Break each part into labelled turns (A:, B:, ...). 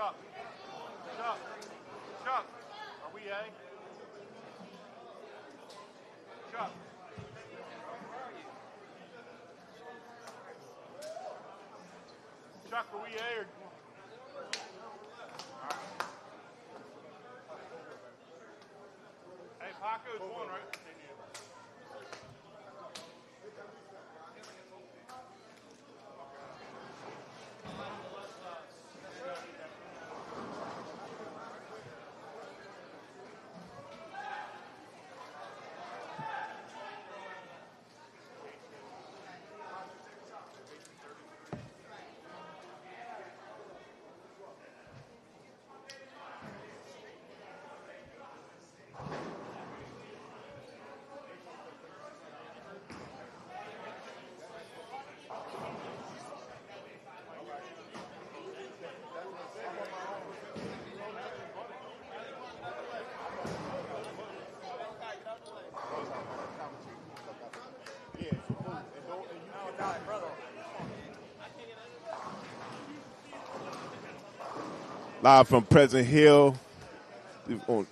A: Chuck. Chuck. Chuck. Are we A? Chuck. Chuck, are we A or? Hey, Paco is one, right?
B: Live from Pleasant Hill on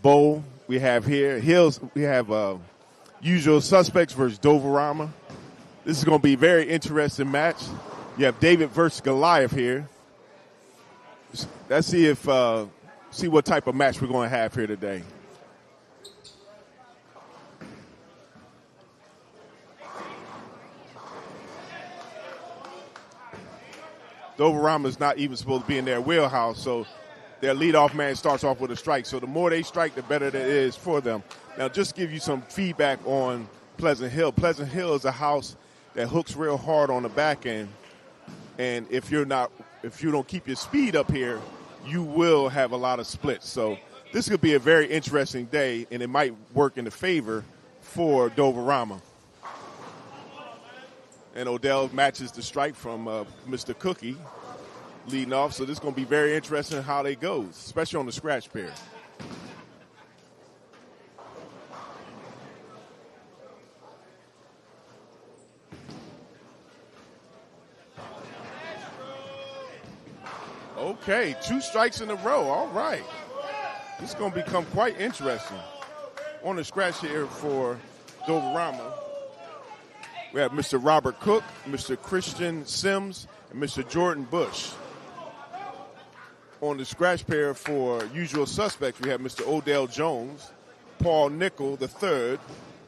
B: Bowl. We have here Hills. We have Usual Suspects versus Doverama. This is going to be a very interesting match. You have David versus Goliath here. Let's see what type of match we're going to have here today. Doverama is not even supposed to be in their wheelhouse, so their leadoff man starts off with a strike. So the more they strike, the better it is for them. Now, just to give you some feedback on Pleasant Hill. Pleasant Hill is a house that hooks real hard on the back end, and if you don't keep your speed up here, you will have a lot of splits. So this could be a very interesting day, and it might work in the favor for Doverama. And Odell matches the strike from Mr. Cookie leading off. So this is going to be very interesting how they go, especially on the scratch pair. Okay, 2 strikes in a row. All right. This is going to become quite interesting. On the scratch here for Doverama, we have Mr. Robert Cook, Mr. Christian Sims, and Mr. Jordan Bush. On the scratch pair for Usual Suspects, we have Mr. Odell Jones, Paul Nickel III,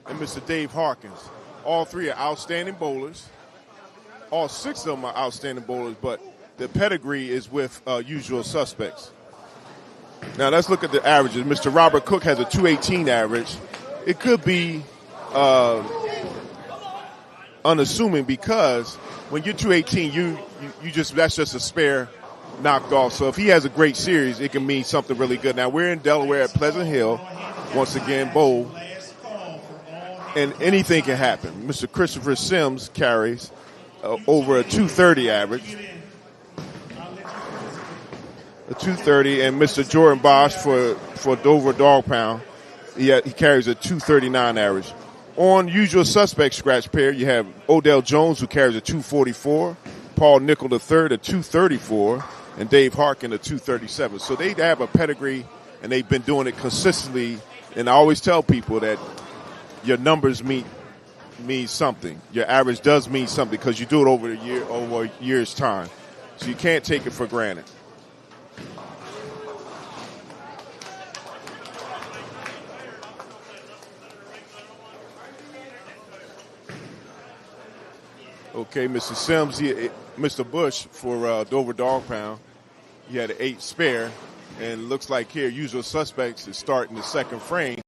B: and Mr. Dave Harkins. All 3 are outstanding bowlers. All 6 of them are outstanding bowlers, but the pedigree is with Usual Suspects. Now let's look at the averages. Mr. Robert Cook has a 218 average. It could be unassuming because when you're 218, you that's just a spare knocked off. So if he has a great series, it can mean something really good. Now we're in Delaware at Pleasant Hill, once again bowl, and anything can happen. Mr. Christopher Sims carries over a 230 average, a 230, and Mr. Jordan Bosch for Dover Dog Pound, he carries a 239 average. On Usual Suspect scratch pair, you have Odell Jones, who carries a 244, Paul Nickel III, a 234, and Dave Harkin, a 237. So they have a pedigree, and they've been doing it consistently. And I always tell people that your numbers mean something. Your average does mean something because you do it over a year's time. So you can't take it for granted. Okay, Mr. Sims, Mr. Bush for Dover Dog Pound, he had an 8 spare, and looks like here Usual Suspects is starting the second frame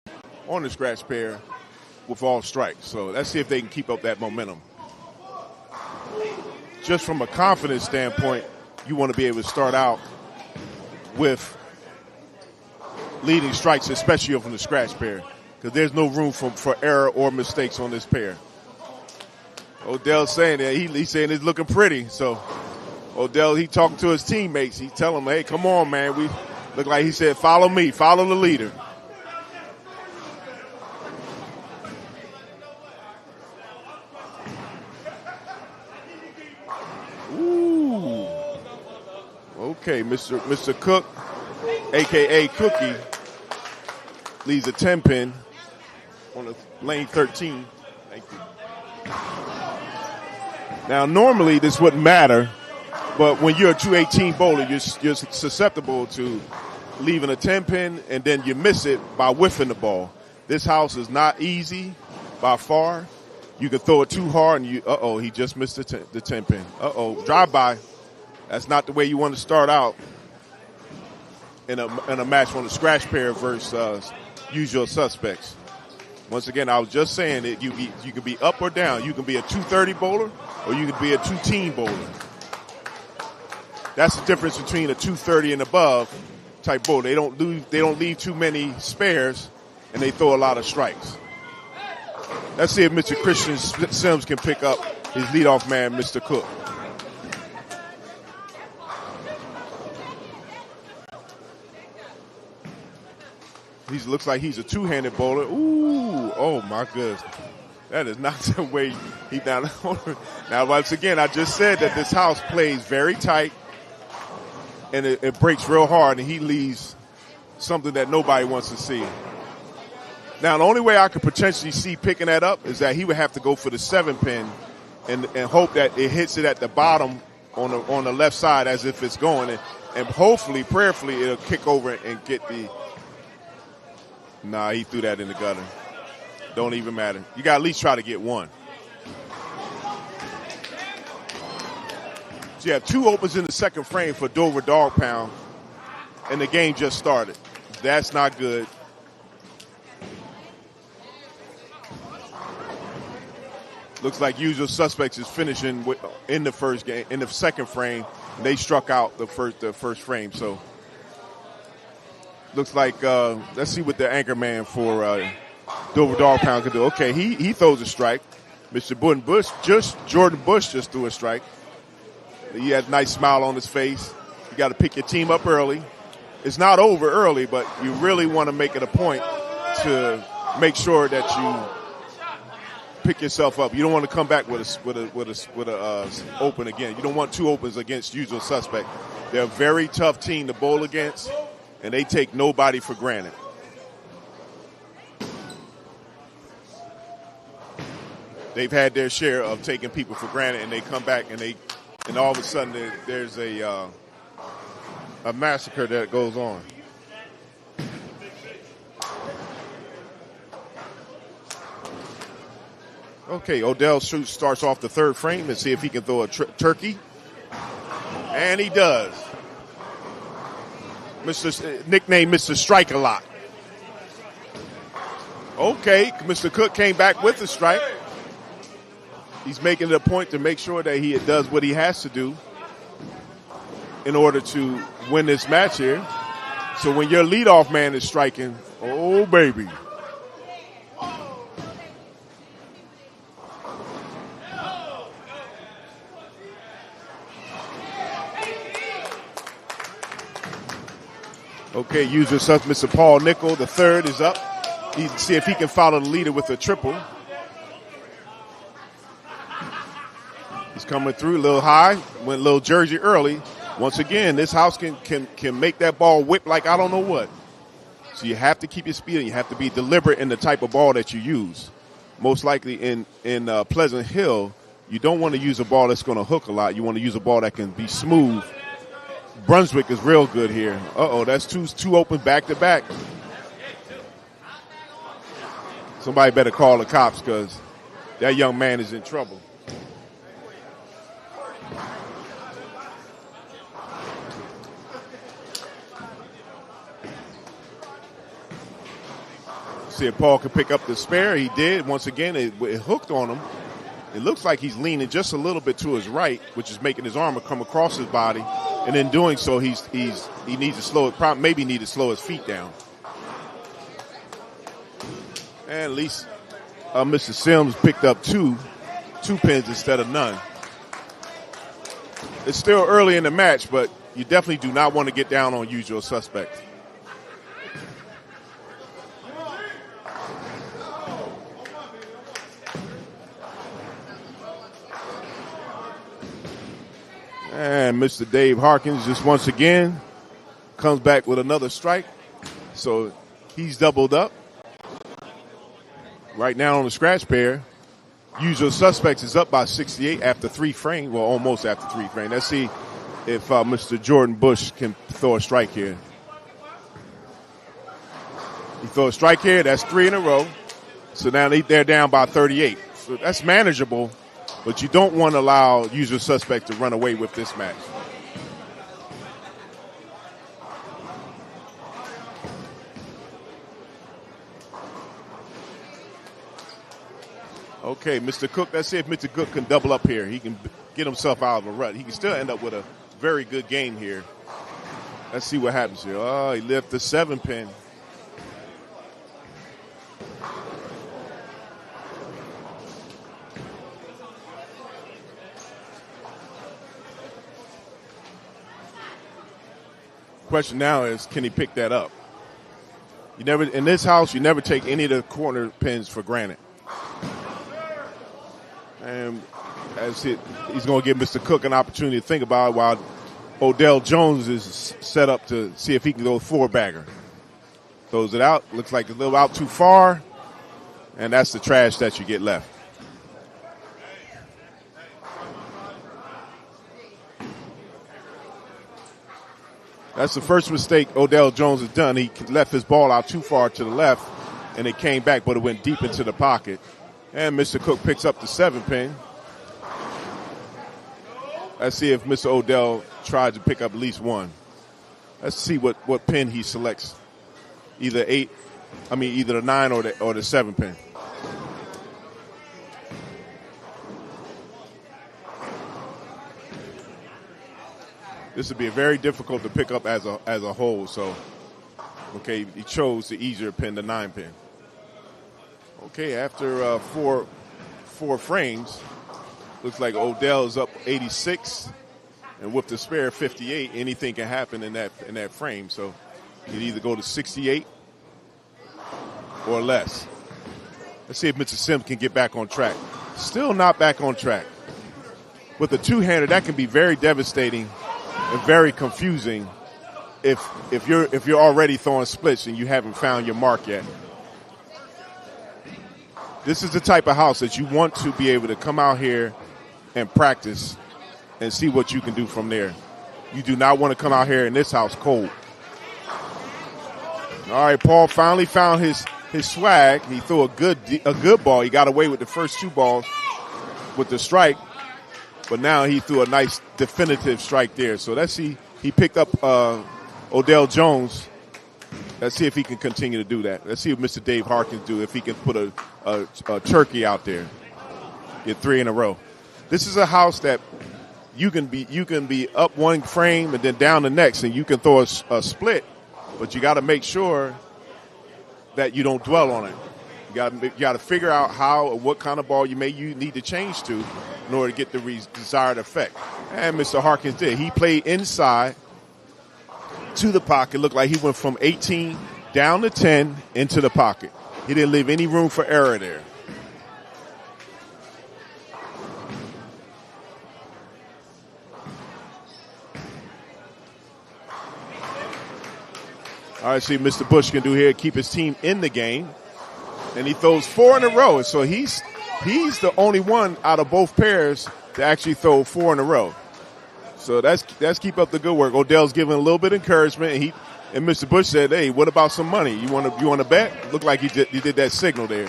B: on the scratch pair with all strikes. So let's see if they can keep up that momentum. Just from a confidence standpoint, you want to be able to start out with leading strikes, especially from the scratch pair, because there's no room for error or mistakes on this pair. Odell's saying that he's saying it's looking pretty. So Odell, he talking to his teammates. He telling them, hey, come on, man. We look like he said, follow me, follow the leader. Ooh. Okay, Mr. Cook, a.k.a. Cookie, leaves a 10-pin on the lane 13. Thank you. Now, normally this wouldn't matter, but when you're a 218 bowler, you're susceptible to leaving a 10-pin, and then you miss it by whiffing the ball. This house is not easy by far. You can throw it too hard, and he just missed the 10-pin. Drive-by. That's not the way you want to start out in a match on a scratch pair versus usual suspects. Once again, I was just saying that you can be up or down. You can be a 230 bowler, or you can be a 2-teen bowler. That's the difference between a 230 and above type bowler. They don't leave too many spares, and they throw a lot of strikes. Let's see if Mr. Christian Sims can pick up his leadoff man, Mr. Cook. He looks like he's a two-handed bowler. Ooh, oh my goodness. That is not the way he down. Now, once again, I just said that this house plays very tight, and it breaks real hard, and he leaves something that nobody wants to see. Now, the only way I could potentially see picking that up is that he would have to go for the 7-pin and hope that it hits it at the bottom on the left side as if it's going, and hopefully, prayerfully, it'll kick over and get the. Nah, he threw that in the gutter. Don't even matter. You got to at least try to get one. So you have 2 opens in the second frame for Dover Dog Pound, and the game just started. That's not good. Looks like usual suspects is finishing in the first game, in the second frame. And they struck out the first frame. So looks like let's see what the anchor man for Dover Dog Pound can do. Okay, he throws a strike. Mr. Jordan Bush just threw a strike. He had a nice smile on his face. You got to pick your team up early. It's not over early, but you really want to make it a point to make sure that you pick yourself up. You don't want to come back with a open again. You don't want 2 opens against usual suspect. They're a very tough team to bowl against, and they take nobody for granted. They've had their share of taking people for granted, and they come back and all of a sudden there's a massacre that goes on. Okay, Odell starts off the third frame and see if he can throw a turkey. And he does. Nicknamed Mr. Strike-a-Lot. Okay, Mr. Cook came back with the strike. He's making it a point to make sure that he does what he has to do in order to win this match here. So when your leadoff man is striking, oh, baby. Okay, user suspect, Mr. Paul Nickel, the third is up. You can see if he can follow the leader with a triple. He's coming through a little high, went a little jersey early. Once again, this house can make that ball whip like I don't know what. So you have to keep your speed and you have to be deliberate in the type of ball that you use. Most likely in Pleasant Hill, you don't want to use a ball that's going to hook a lot. You want to use a ball that can be smooth. Brunswick is real good here. That's two open back-to-back. Somebody better call the cops because that young man is in trouble. See if Paul can pick up the spare. He did. Once again, it hooked on him. It looks like he's leaning just a little bit to his right, which is making his arm come across his body. And in doing so, he needs to slow it. Maybe need to slow his feet down. And at least Mr. Sims picked up two pins instead of none. It's still early in the match, but you definitely do not want to get down on usual suspects. And Mr. Dave Harkins just once again comes back with another strike. So he's doubled up. Right now on the scratch pair, usual suspects is up by 68 after 3 frames. Well, almost after 3 frames. Let's see if Mr. Jordan Bush can throw a strike here. He throws a strike here. That's 3 in a row. So now they're down by 38. So that's manageable, but you don't want to allow usual suspect to run away with this match. Okay, Mr. Cook, let's see if Mr. Cook can double up here. He can get himself out of a rut. He can still end up with a very good game here. Let's see what happens here. Oh, he left the 7-pin. Question now is, can he pick that up? You never, in this house, you never take any of the corner pins for granted. And he's going to give Mr. Cook an opportunity to think about it while Odell Jones is set up to see if he can go 4-bagger. Throws it out. Looks like a little out too far. And that's the trash that you get left. That's the first mistake Odell Jones has done. He left his ball out too far to the left, and it came back, but it went deep into the pocket. And Mr. Cook picks up the 7-pin. Let's see if Mr. Odell tries to pick up at least one. Let's see what pin he selects. Either the 9 or the 7-pin. This would be very difficult to pick up as a whole. So, okay, he chose the easier pin, the 9-pin. Okay, after four frames, looks like Odell is up 86, and with the spare 58, anything can happen in that frame. So, you either go to 68 or less. Let's see if Mr. Sims can get back on track. Still not back on track. With a two-hander, that can be very devastating and very confusing if you're already throwing splits and you haven't found your mark yet. This is the type of house that you want to be able to come out here and practice and see what you can do from there. You do not want to come out here in this house cold. All right, Paul finally found his swag. He threw a good ball. He got away with the first 2 balls with the strike. But now he threw a nice definitive strike there. So let's see. He picked up Odell Jones. Let's see if he can continue to do that. Let's see what Mr. Dave Harkins do, if he can put a turkey out there. Get 3 in a row. This is a house that you can be up 1 frame and then down the next, and you can throw a split. But you got to make sure that you don't dwell on it. You got to figure out how or what kind of ball you need to change to in order to get the desired effect. And Mr. Harkins did. He played inside to the pocket. Looked like he went from 18 down to 10 into the pocket. He didn't leave any room for error there. All right, see what Mr. Bush can do here, keep his team in the game. And he throws 4 in a row. So he's the only one out of both pairs to actually throw 4 in a row. So that's keep up the good work. Odell's giving a little bit of encouragement. And Mr. Bush said, "Hey, what about some money? You want to bet?" Looked like he did that signal there.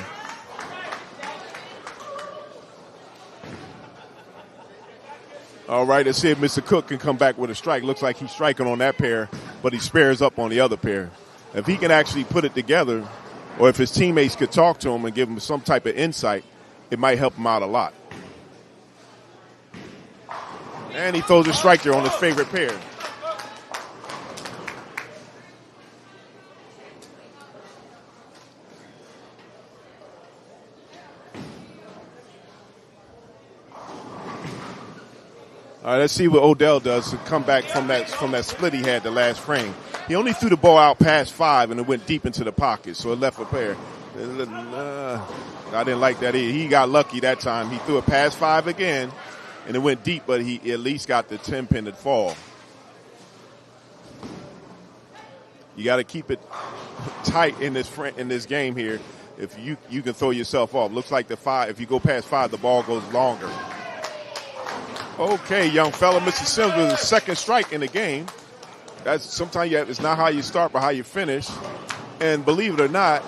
B: All right, let's see if Mr. Cook can come back with a strike. Looks like he's striking on that pair, but he spares up on the other pair. If he can actually put it together, or if his teammates could talk to him and give him some type of insight, it might help him out a lot. And he throws a strike there on his favorite pair. All right, let's see what Odell does to come back from that split he had the last frame. He only threw the ball out past 5, and it went deep into the pocket, so it left a pair. I didn't like that either. He got lucky that time. He threw it past 5 again, and it went deep, but he at least got the 10-pin to fall. You got to keep it tight in this game here. If you can throw yourself off. Looks like the 5. If you go past 5, the ball goes longer. Okay, young fella, Mr. Sims with a second strike in the game. That's sometimes it's not how you start, but how you finish. And believe it or not,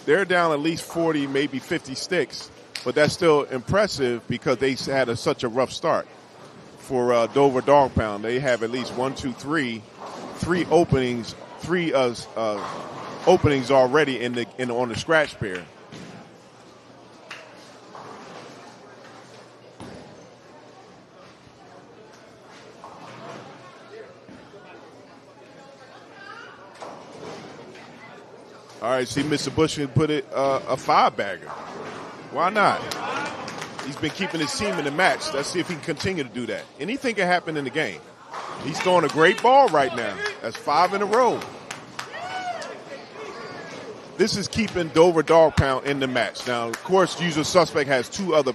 B: they're down at least 40, maybe 50 sticks. But that's still impressive because they had such a rough start. For Dover Dog Pound, they have at least 3 openings, openings already on the scratch pair. All right, see, Mr. Bush can put it a 5-bagger. Why not? He's been keeping his team in the match. Let's see if he can continue to do that. Anything can happen in the game. He's throwing a great ball right now. That's 5 in a row. This is keeping Dover Dog Pound in the match. Now, of course, Usual Suspect has 2 other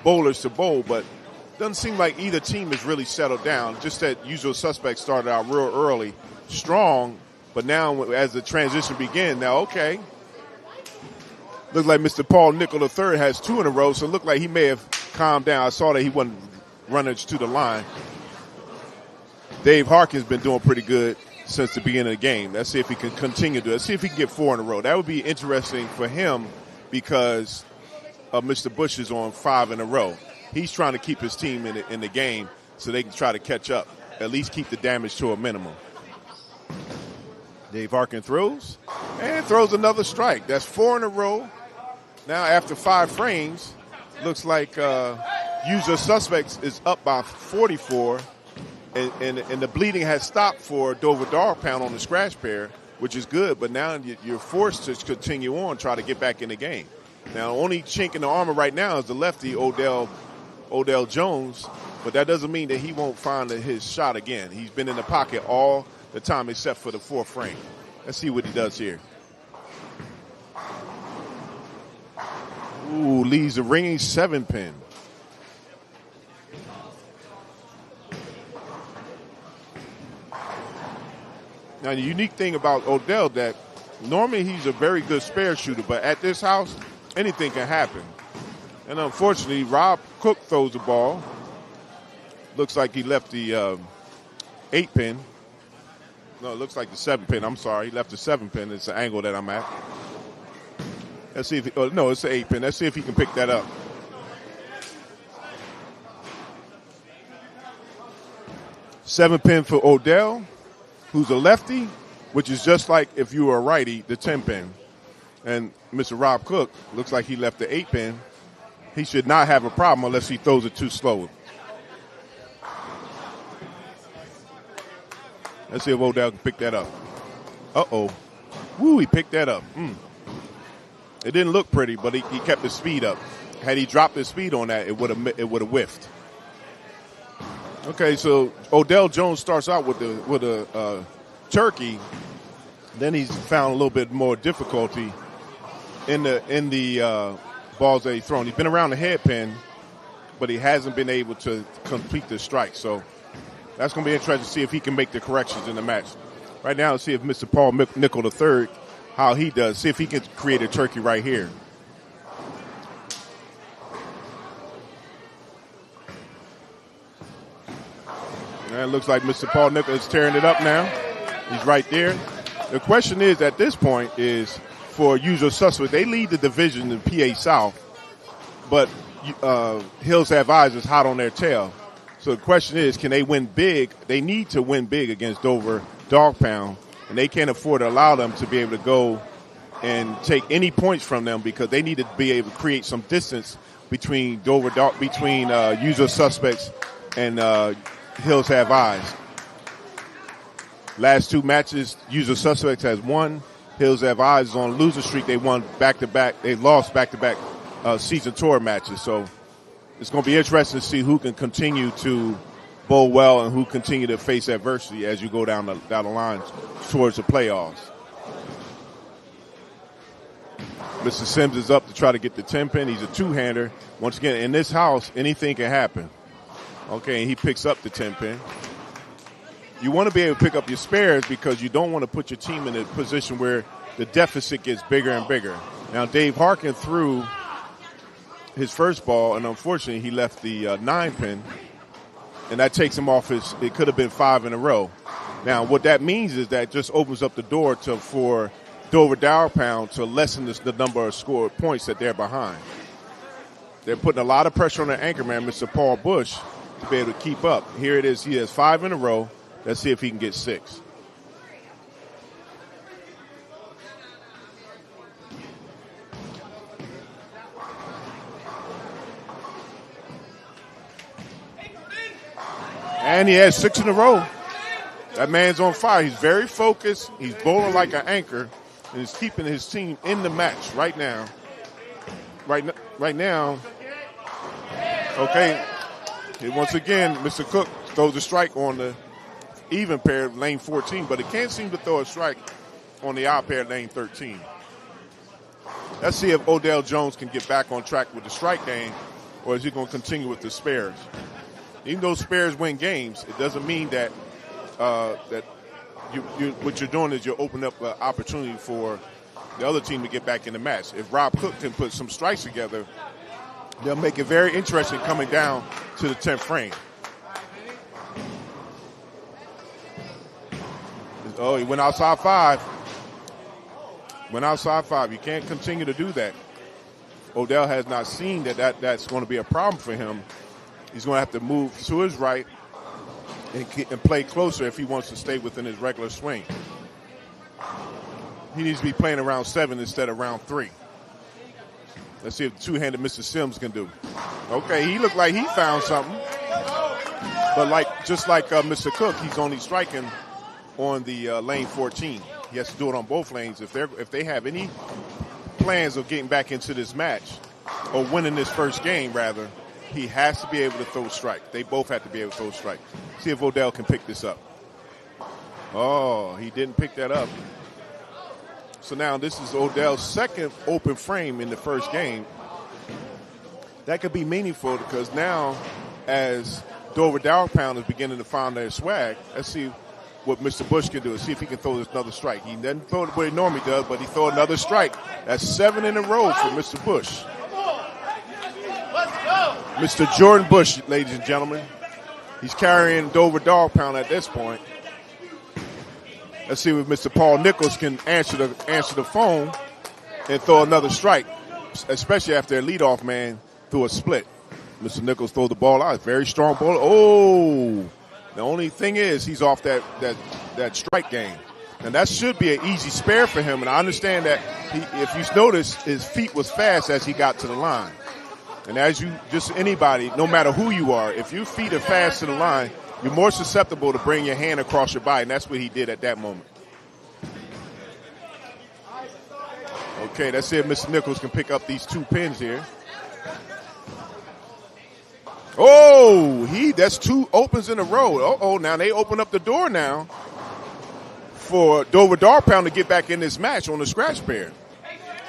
B: bowlers to bowl, but it doesn't seem like either team has really settled down. Just that Usual Suspect started out real early, strong, but now as the transition began, now, okay. Looks like Mr. Paul Nickel III has 2 in a row, so it looked like he may have calmed down. I saw that he wasn't running to the line. Dave Harkin's been doing pretty good since the beginning of the game. Let's see if he can continue to do it. Let's see if he can get 4 in a row. That would be interesting for him because Mr. Bush is on 5 in a row. He's trying to keep his team in the game so they can try to catch up, at least keep the damage to a minimum. Dave Harkin throws and throws another strike. That's 4 in a row. Now after 5 frames, looks like Usual Suspects is up by 44. And the bleeding has stopped for Dover Dog Pound on the scratch pair, which is good. But now you're forced to continue on, try to get back in the game. Now, only chink in the armor right now is the lefty, Odell Jones. But that doesn't mean that he won't find his shot again. He's been in the pocket all the time except for the 4th frame. Let's see what he does here. Ooh, leaves a ringing 7-pin. Now, the unique thing about Odell that normally he's a very good spare shooter, but at this house, anything can happen. And unfortunately, Rob Cook throws the ball. Looks like he left the 8-pin. No, it looks like the 7-pin. I'm sorry. He left the 7-pin. It's the angle that I'm at. Let's see if no, it's the 8-pin. Let's see if he can pick that up. Seven-pin for Odell, who's a lefty, which is just like if you were a righty, the 10-pin. And Mr. Rob Cook looks like he left the 8-pin. He should not have a problem unless he throws it too slow. Let's see if Odell can pick that up. Uh-oh. Woo, he picked that up. It didn't look pretty, but he kept his speed up. Had he dropped his speed on that, it would have whiffed. Okay, so Odell Jones starts out with a turkey. Then he's found a little bit more difficulty in the balls that he's thrown. He's been around the head pin, but he hasn't been able to complete the strike. So that's going to be interesting to see if he can make the corrections in the match. Right now, let's see if Mr. Paul Nickel III, how he does. See if he can create a turkey right here. And it looks like Mr. Paul Nickel is tearing it up now. He's right there. The question is, at this point, is for Usual Suspect. They lead the division in PA South, but Hills Have Eyes is hot on their tail. So the question is, can they win big? They need to win big against Dover Dog Pound, and they can't afford to allow them to be able to go and take any points from them because they need to be able to create some distance between Usual Suspects and Hills Have Eyes. Last 2 matches, Usual Suspects has won. Hills Have Eyes is on a loser streak. They won back-to-back. They lost back-to-back season tour matches. So it's going to be interesting to see who can continue to bowl well and who continue to face adversity as you go down the line towards the playoffs. Mr. Sims is up to try to get the 10-pin. He's a two-hander. Once again, in this house, anything can happen. Okay, and he picks up the 10-pin. You want to be able to pick up your spares because you don't want to put your team in a position where the deficit gets bigger and bigger. Now, Dave Harkin threw his first ball, and unfortunately, he left the 9-pin, and that takes him off his – it could have been 5 in a row. Now, what that means is that just opens up the door for Dover Dawg to lessen the number of scored points that they're behind. They're putting a lot of pressure on their anchor man, Mr. Paul Bush, to be able to keep up. Here it is. He has 5 in a row. Let's see if he can get 6. And he has 6 in a row. That man's on fire. He's very focused. He's bowling like an anchor, and he's keeping his team in the match right now. Right now. Okay. And once again, Mr. Cook throws a strike on the even pair, lane 14, but it can't seem to throw a strike on the odd pair, lane 13. Let's see if Odell Jones can get back on track with the strike game, or is he going to continue with the spares? Even though spares win games, it doesn't mean that what you're doing is you're opening up an opportunity for the other team to get back in the match. If Rob Cook can put some strikes together, they'll make it very interesting coming down to the 10th frame. Oh, he went outside 5. You can't continue to do that. Odell has not seen that's going to be a problem for him. He's going to have to move to his right and play closer if he wants to stay within his regular swing. He needs to be playing around 7 instead of round 3. Let's see if the two-handed Mr. Sims can do. Okay, he looked like he found something. But just like Mr. Cook, he's only striking on the lane 14. He has to do it on both lanes. If they have any plans of getting back into this match or winning this first game, rather, he has to be able to throw strikes. They both have to be able to throw strikes. See if Odell can pick this up. Oh, he didn't pick that up. So now this is Odell's second open frame in the first game. That could be meaningful because now as Dover Dawg is beginning to find their swag, let's see what Mr. Bush can do. See if he can throw another strike. He doesn't throw it the way he normally does, but he throw another strike. That's 7 in a row for Mr. Bush. Mr. Jordan Bush, ladies and gentlemen. He's carrying Dover Dawg at this point. Let's see if Mr. Paul Nichols can answer the phone and throw another strike, especially after their leadoff man threw a split. Mr. Nichols throw the ball out. Very strong ball. Oh, the only thing is he's off that strike game. And that should be an easy spare for him. And I understand that if you notice, his feet was fast as he got to the line. And as anybody, no matter who you are, if your feet are fast to the line, you're more susceptible to bring your hand across your body, and that's what he did at that moment. Okay, let's see if Mr. Nichols can pick up these 2 pins here. Oh, that's 2 opens in a row. Uh-oh, now they open up the door now for Dover Dawg to get back in this match on the scratch pair.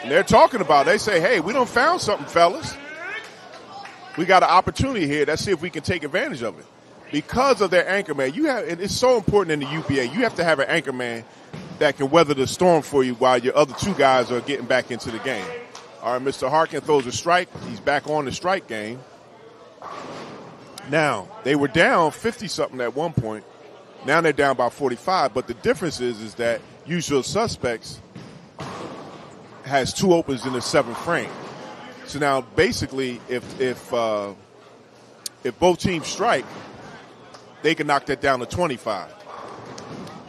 B: And they're talking about it. They say, hey, we done found something, fellas. We got an opportunity here. Let's see if we can take advantage of it. Because of their anchor man, and it's so important in the UBA, you have to have an anchor man that can weather the storm for you while your other 2 guys are getting back into the game. All right, Mr. Harkin throws a strike. He's back on the strike game. Now, they were down 50-something at one point. Now they're down by 45, but the difference is that Usual Suspects has 2 opens in the 7th frame. So now, basically, if both teams strike, they can knock that down to 25.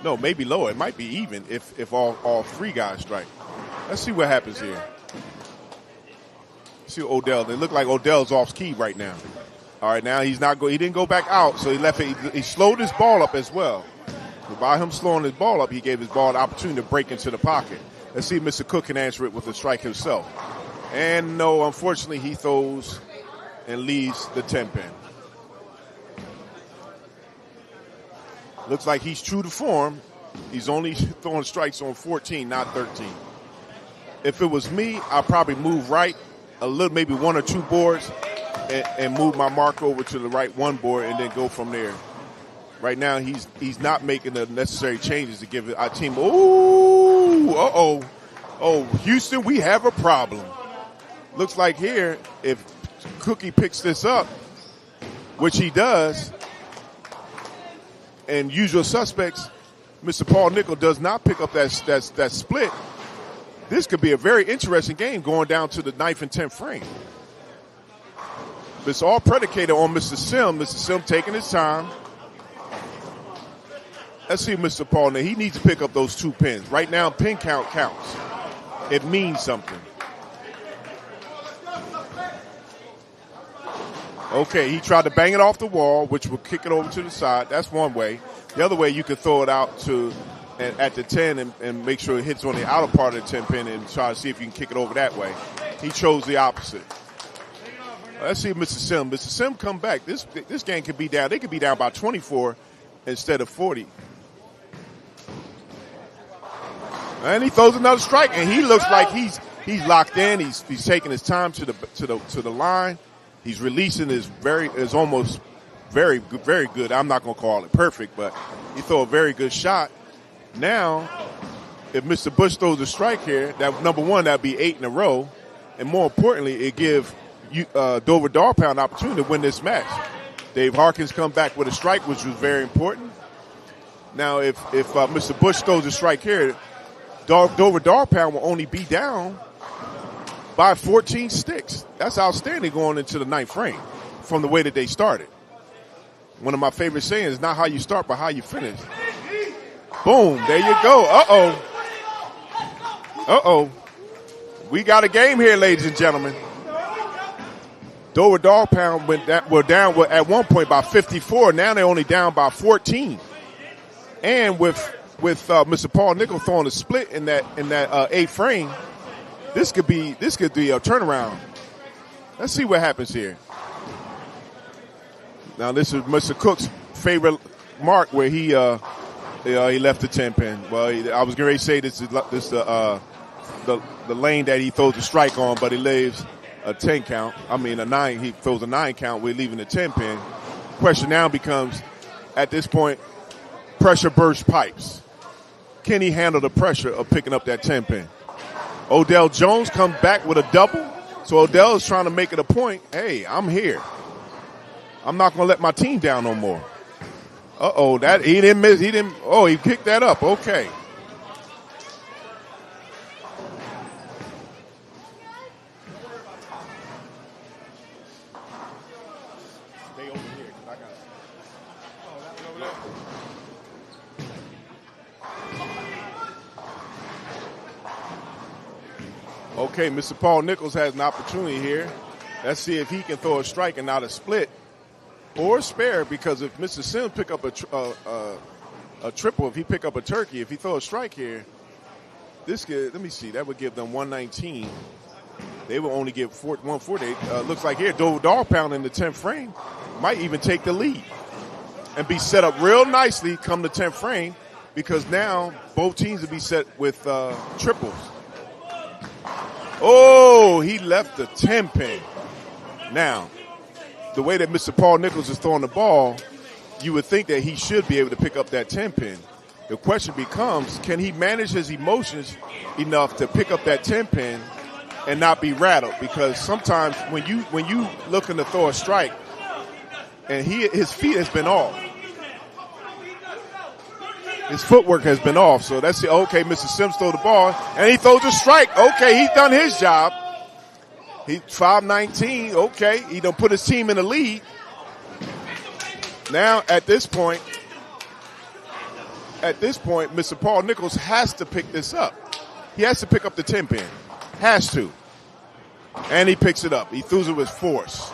B: No, maybe lower. It might be even if all 3 guys strike. Let's see what happens here. See Odell. They look like Odell's off key right now. All right, now he didn't go back out, so he left it. He slowed his ball up as well. So by him slowing his ball up, he gave his ball an opportunity to break into the pocket. Let's see if Mr. Cook can answer it with a strike himself. And no, unfortunately, he throws and leaves the 10-pin. Looks like he's true to form. He's only throwing strikes on 14, not 13. if it was me, I'd probably move right a little, maybe 1 or 2 boards, and move my mark over to the right 1 board and then go from there. Right now, he's not making the necessary changes to give our team. Ooh, oh, Houston, we have a problem. Looks like here, if Cookie picks this up, which he does, and usual suspects, Mr. Paul Nickel does not pick up that split, this could be a very interesting game going down to the 9th and 10th frame. It's all predicated on Mr. Sim. Mr. Sim taking his time. Let's see Mr. Paul now. He needs to pick up those 2 pins. Right now, pin count counts. It means something. Okay, he tried to bang it off the wall, which will kick it over to the side. That's one way. The other way, you could throw it out at the 10 and make sure it hits on the outer part of the 10 pin and try to see if you can kick it over that way. He chose the opposite. Let's see Mr. Sim. Mr. Sim come back. This game could be down. They could be down by 24 instead of 40. And he throws another strike, and he looks like he's locked in. He's taking his time to the line. He's releasing is almost very good. I'm not going to call it perfect, but he throw a very good shot. Now, if Mr. Bush throws a strike here, that number 1, that'd be 8 in a row, and more importantly, it give Dover Dawg Pound an opportunity to win this match. Dave Harkins come back with a strike, which was very important. Now, if Mr. Bush throws a strike here, Dover Dawg Pound will only be down by 14 sticks. That's outstanding going into the 9th frame from the way that they started. One of my favorite sayings is not how you start, but how you finish. Boom, there you go. Uh-oh. We got a game here, ladies and gentlemen. Dover Dawg Pound were down at one point by 54. Now they're only down by 14. And with Mr. Paul Nickel throwing a split in that 8th frame, this could be a turnaround. Let's see what happens here. Now this is Mr. Cook's favorite mark where he left the 10 pin. Well, I was going to say this is the lane that he throws a strike on, but he leaves a 10 count. I mean a 9. He throws a 9 count. We're leaving the 10 pin. Question now becomes, at this point, pressure burst pipes. Can he handle the pressure of picking up that 10 pin? Odell Jones comes back with a double. So Odell is trying to make it a point. Hey, I'm here. I'm not going to let my team down no more. Uh-oh, that he didn't miss. He kicked that up. Okay. Stay over here because I got it. Oh, that one over there. Okay, Mr. Paul Nichols has an opportunity here. Let's see if he can throw a strike and not a split or a spare, because if Mr. Sims pick up a triple, if he pick up a turkey, if he throw a strike here, this could, let me see, that would give them 119. They will only get 148. Looks like here, Dover Dawg Pound in the 10th frame might even take the lead and be set up real nicely come the 10th frame, because now both teams will be set with triples. Oh, he left the 10 pin. Now, the way that Mr. Paul Nichols is throwing the ball, you would think that he should be able to pick up that 10 pin. The question becomes, can he manage his emotions enough to pick up that 10 pin and not be rattled? Because sometimes when you looking to throw a strike, and his feet has been off. His footwork has been off. So that's okay, Mr. Sims throw the ball, and he throws a strike. Okay, he's done his job. He's 5-19. Okay, he done put his team in the lead. Now, at this point, Mr. Paul Nichols has to pick this up. He has to pick up the 10 pin. Has to. And he picks it up. He throws it with force.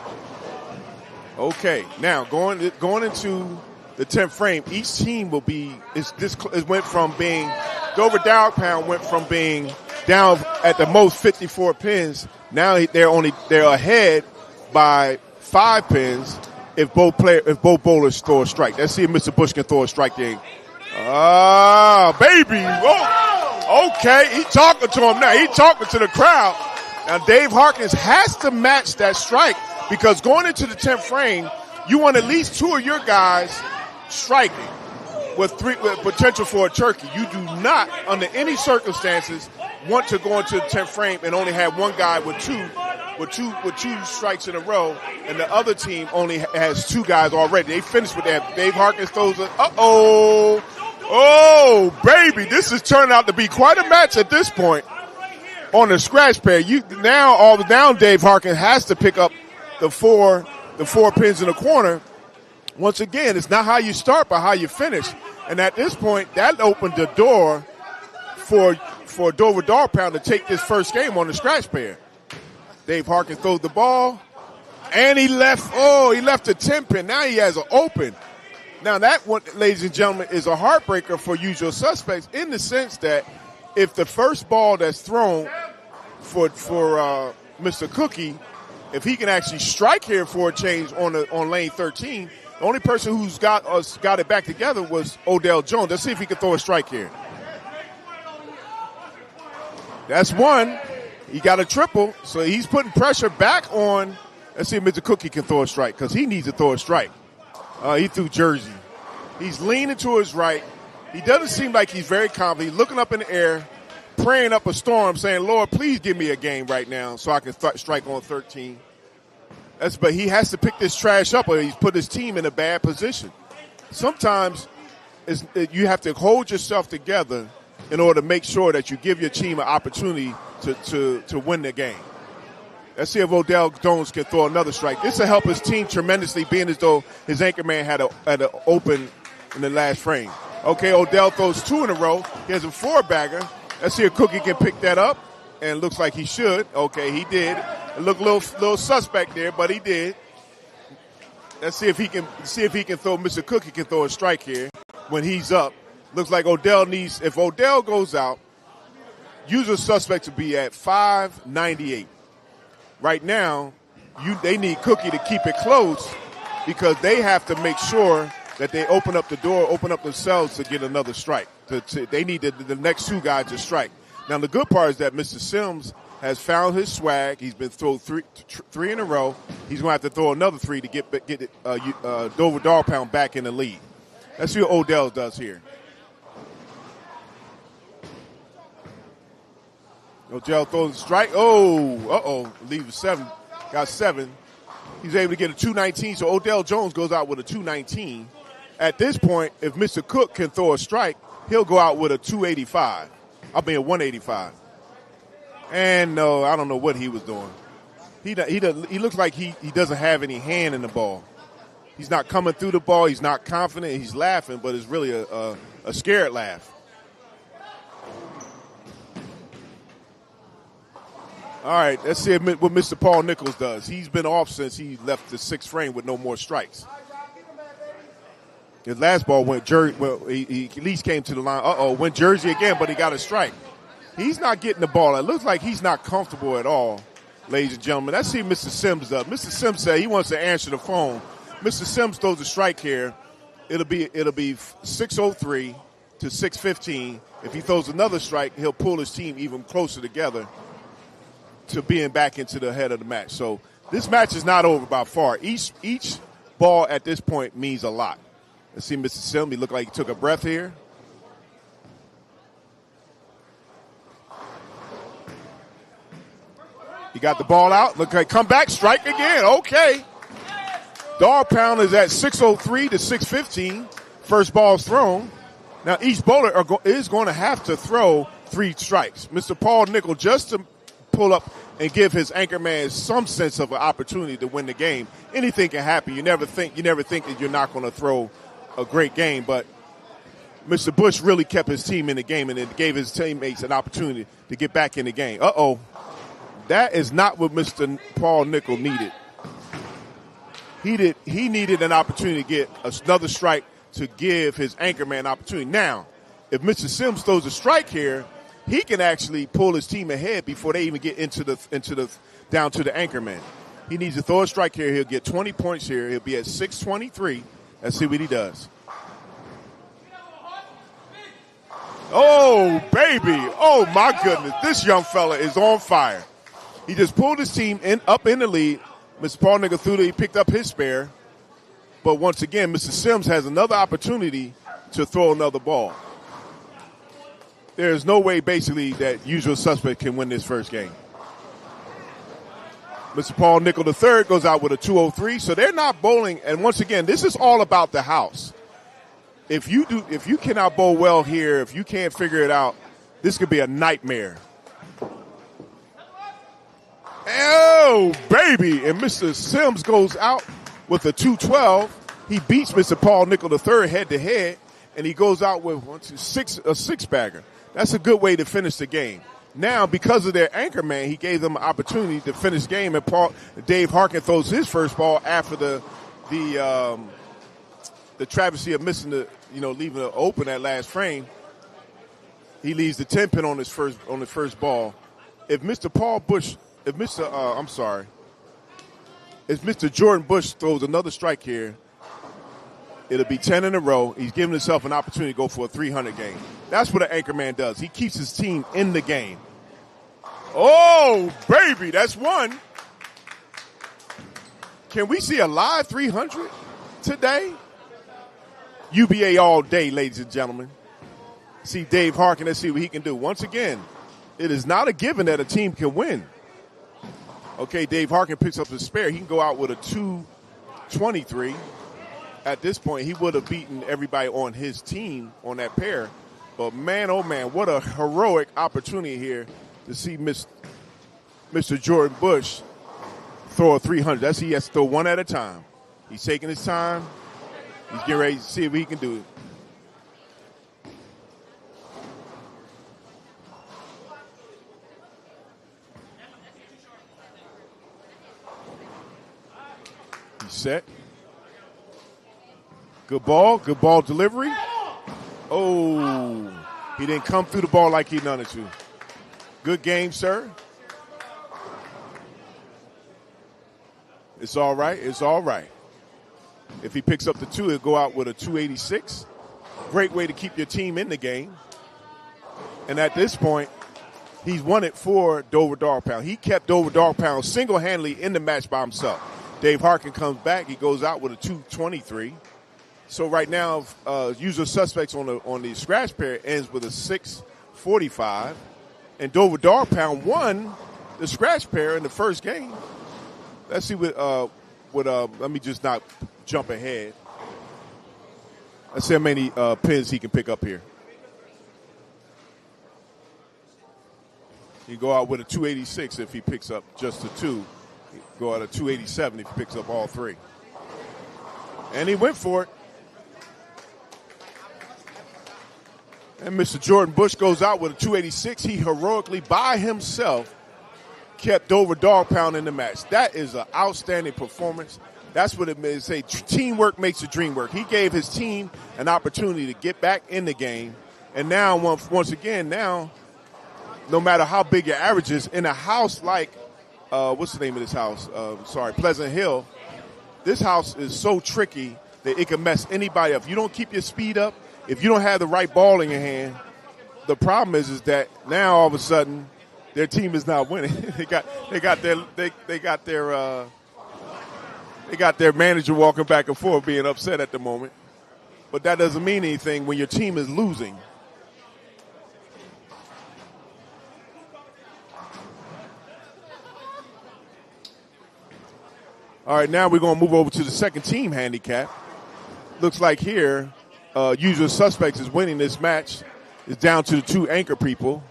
B: Okay, now going into the 10th frame, each team will be it went from being Dover Dawg Pound went from being down at the most 54 pins. Now they're ahead by 5 pins if both bowlers throw a strike. Let's see if Mr. Bush can throw a strike there. Ah, baby! Whoa. Okay, he talking to him now. He talking to the crowd. Now, Dave Harkins has to match that strike because going into the 10th frame, you want at least two of your guys striking with potential for a turkey. You do not, under any circumstances, want to go into the 10th frame and only have one guy with two strikes in a row, and the other team only has two guys already. They finished with that. Dave Harkins throws a, oh, baby, this is turning out to be quite a match at this point on the scratch pad. Now Dave Harkins has to pick up the four pins in the corner. Once again, it's not how you start, but how you finish. And at this point, that opened the door for Dover Dog Pound to take this first game on the scratch pad. Dave Harkins throws the ball, and he left a 10 pin. Now he has an open. Now that one, ladies and gentlemen, is a heartbreaker for usual suspects in the sense that if the first ball that's thrown for Mr. Cookie, if he can actually strike here for a change on lane 13, the only person who's got it back together was Odell Jones. Let's see if he can throw a strike here. That's one. He got a triple, so he's putting pressure back on. Let's see if Mr. Cookie can throw a strike because he needs to throw a strike. He threw Jersey. He's leaning to his right. He doesn't seem like he's very confident. He's looking up in the air, praying up a storm, saying, Lord, please give me a game right now so I can strike on 13. But he has to pick this trash up or he's put his team in a bad position. Sometimes you have to hold yourself together in order to make sure that you give your team an opportunity to win the game. Let's see if Odell Jones can throw another strike. This will help his team tremendously, being as though his anchor man had an open in the last frame. Okay, Odell throws two in a row. He has a four-bagger. Let's see if Cookie can pick that up, and it looks like he should. Okay, he did. It looked a little suspect there, but he did. Let's see if he can throw. Mr. Cookie can throw a strike here when he's up. Looks like if Odell goes out, usual suspect to be at 598. Right now, they need Cookie to keep it close because they have to make sure that they open up the door, open up themselves to get another strike. They need the next two guys to strike. Now, the good part is that Mr. Sims has found his swag. He's been thrown three in a row. He's going to have to throw another three to get Dover Dog Pound back in the lead. Let's see what Odell does here. Odell throws a strike. Leaves 7. Got 7. He's able to get a 219, so Odell Jones goes out with a 219. At this point, if Mr. Cook can throw a strike, he'll go out with a 285. I mean, a 185. And no, I don't know what he was doing. He looks like he doesn't have any hand in the ball. He's not coming through the ball. He's not confident. He's laughing, but it's really a scared laugh. All right, let's see what Mr. Paul Nichols does. He's been off since he left the 6th frame with no more strikes. His last ball went Jersey. Well, he at least came to the line. Went Jersey again, but he got a strike. He's not getting the ball. It looks like he's not comfortable at all, ladies and gentlemen. Let's see Mr. Sims does. Mr. Sims said he wants to answer the phone. Mr. Sims throws a strike here. It'll be 603 to 615. If he throws another strike, he'll pull his team even closer together to being back into the head of the match. So this match is not over by far. Each ball at this point means a lot. Let's see Mr. Sims. He looked like he took a breath here. He got the ball out. Look like come back, strike again. Okay. Dog Pound is at 603 to 615. First ball's thrown. Now each bowler is going to have to throw 3 strikes. Mr. Paul Nickel, just to pull up and give his anchor man some sense of an opportunity to win the game. Anything can happen. You never think that you're not going to throw a great game, but Mr. Bush really kept his team in the game and it gave his teammates an opportunity to get back in the game. That is not what Mr. Paul Nickel needed. He needed an opportunity to get another strike to give his anchor man an opportunity. Now, if Mr. Sims throws a strike here, he can actually pull his team ahead before they even get into the down to the anchor man. He needs to throw a strike here. He'll get 20 points here. He'll be at 623. Let's see what he does. Oh, baby. Oh, my goodness. This young fella is on fire. He just pulled his team up in the lead. Mr. Paul Nickel he picked up his spare. But once again, Mr. Sims has another opportunity to throw another ball. There's no way, basically, that Usual Suspect can win this first game. Mr. Paul Nickel III goes out with a 203, so they're not bowling. And once again, this is all about the house. If you cannot bowl well here, if you can't figure it out, this could be a nightmare. Oh, baby. And Mr. Sims goes out with a 212. He beats Mr. Paul Nickel III head-to-head, and he goes out with a six-bagger. That's a good way to finish the game. Now, because of their anchor man, he gave them an opportunity to finish the game, and Dave Harkin throws his first ball after the travesty of missing leaving it open that last frame. He leaves the 10 pin on his first ball. If Mr. Jordan Bush throws another strike here, it'll be 10 in a row. He's giving himself an opportunity to go for a 300 game. That's what an anchor man does. He keeps his team in the game. Oh, baby, that's one. Can we see a live 300 today? UBA all day, ladies and gentlemen. See Dave Harkin. Let's see what he can do. Once again, it is not a given that a team can win. Okay, Dave Harkin picks up his spare. He can go out with a 223. At this point, he would have beaten everybody on his team on that pair. But, man, oh, man, what a heroic opportunity here to see Mr. Jordan Bush throw a 300. He has to throw one at a time. He's taking his time. He's getting ready to see if he can do it. He's set. Good ball delivery. Oh, he didn't come through the ball like he wanted to. Good game, sir. It's all right. It's all right. If he picks up the 2, he'll go out with a 286. Great way to keep your team in the game. And at this point, he's won it for Dover Dog Pound. He kept Dover Dog Pound single-handedly in the match by himself. Dave Harkin comes back. He goes out with a 223. So right now, Usual Suspects on the scratch pair ends with a 645. And Dover Dog Pound won the scratch pair in the first game. Let's see let me just not jump ahead. Let's see how many pins he can pick up here. He go out with a 286 if he picks up just the 2. He'd go out a 287 if he picks up all 3. And he went for it. And Mr. Jordan Bush goes out with a 286. He heroically, by himself, kept Dover Dog Pound in the match. That is an outstanding performance. That's what it means. Say teamwork makes the dream work. He gave his team an opportunity to get back in the game. And now, once again, no matter how big your average is, in a house like, what's the name of this house? Pleasant Hill, this house is so tricky that it can mess anybody up. If you don't keep your speed up, if you don't have the right ball in your hand, the problem is that now all of a sudden their team is not winning. they got their manager walking back and forth being upset at the moment. But that doesn't mean anything when your team is losing. All right, now we're going to move over to the second team handicap. Looks like here, Usual Suspects is winning this match. It's down to the 2 anchor people.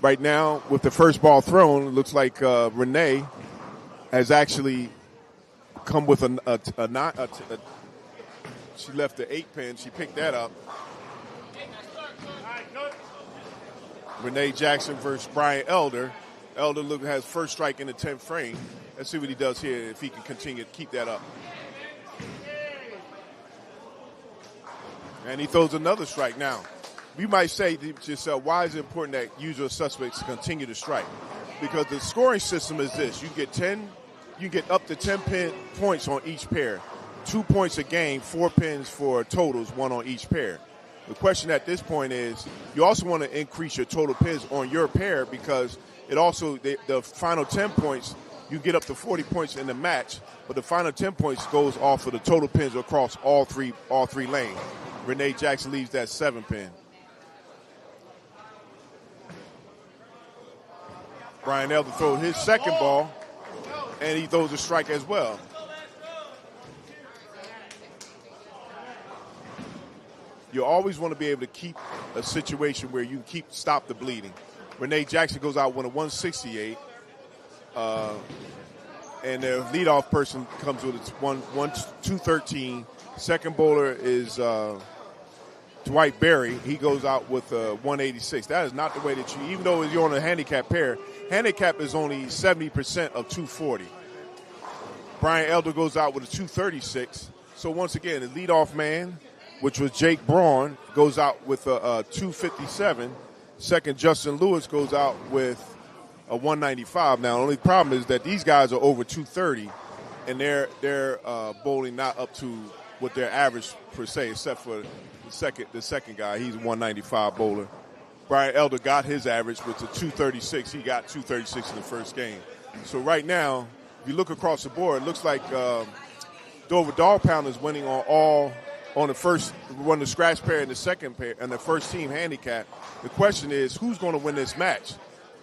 B: Right now, with the first ball thrown, it looks like Renee has actually come with she left the 8 pin. She picked that up. Renee Jackson versus Brian Elder. Elder has first strike in the 10th frame. Let's see what he does here, if he can continue to keep that up. And he throws another strike. Now, you might say to yourself, why is it important that Usual Suspects continue to strike? Because the scoring system is this. You get up to 10 points on each pair. 2 points a game, 4 pins for totals, 1 on each pair. The question at this point is you also want to increase your total pins on your pair because it also the final 10 points, you get up to 40 points in the match, but the final 10 points goes off of the total pins across all three lanes. Renee Jackson leaves that 7 pin. Brian Elder throws his second ball, and he throws a strike as well. You always want to be able to keep a situation where you stop the bleeding. Renee Jackson goes out with a 168, and their leadoff person comes with a 213. Second bowler is Dwight Berry. He goes out with a 186. That is not the way that even though you're on a handicap pair, handicap is only 70% of 240. Brian Elder goes out with a 236. So once again, the leadoff man, which was Jake Braun, goes out with a 257. Second, Justin Lewis goes out with a 195. Now, the only problem is that these guys are over 230, and they're bowling not up to what their average per se, except for the second guy. He's a 195 bowler. Brian Elder got his average with a 236. He got 236 in the first game. So right now, if you look across the board, it looks like Dover Dog Pound is winning on the first, the scratch pair and the second pair and the first team handicap. The question is, who's going to win this match?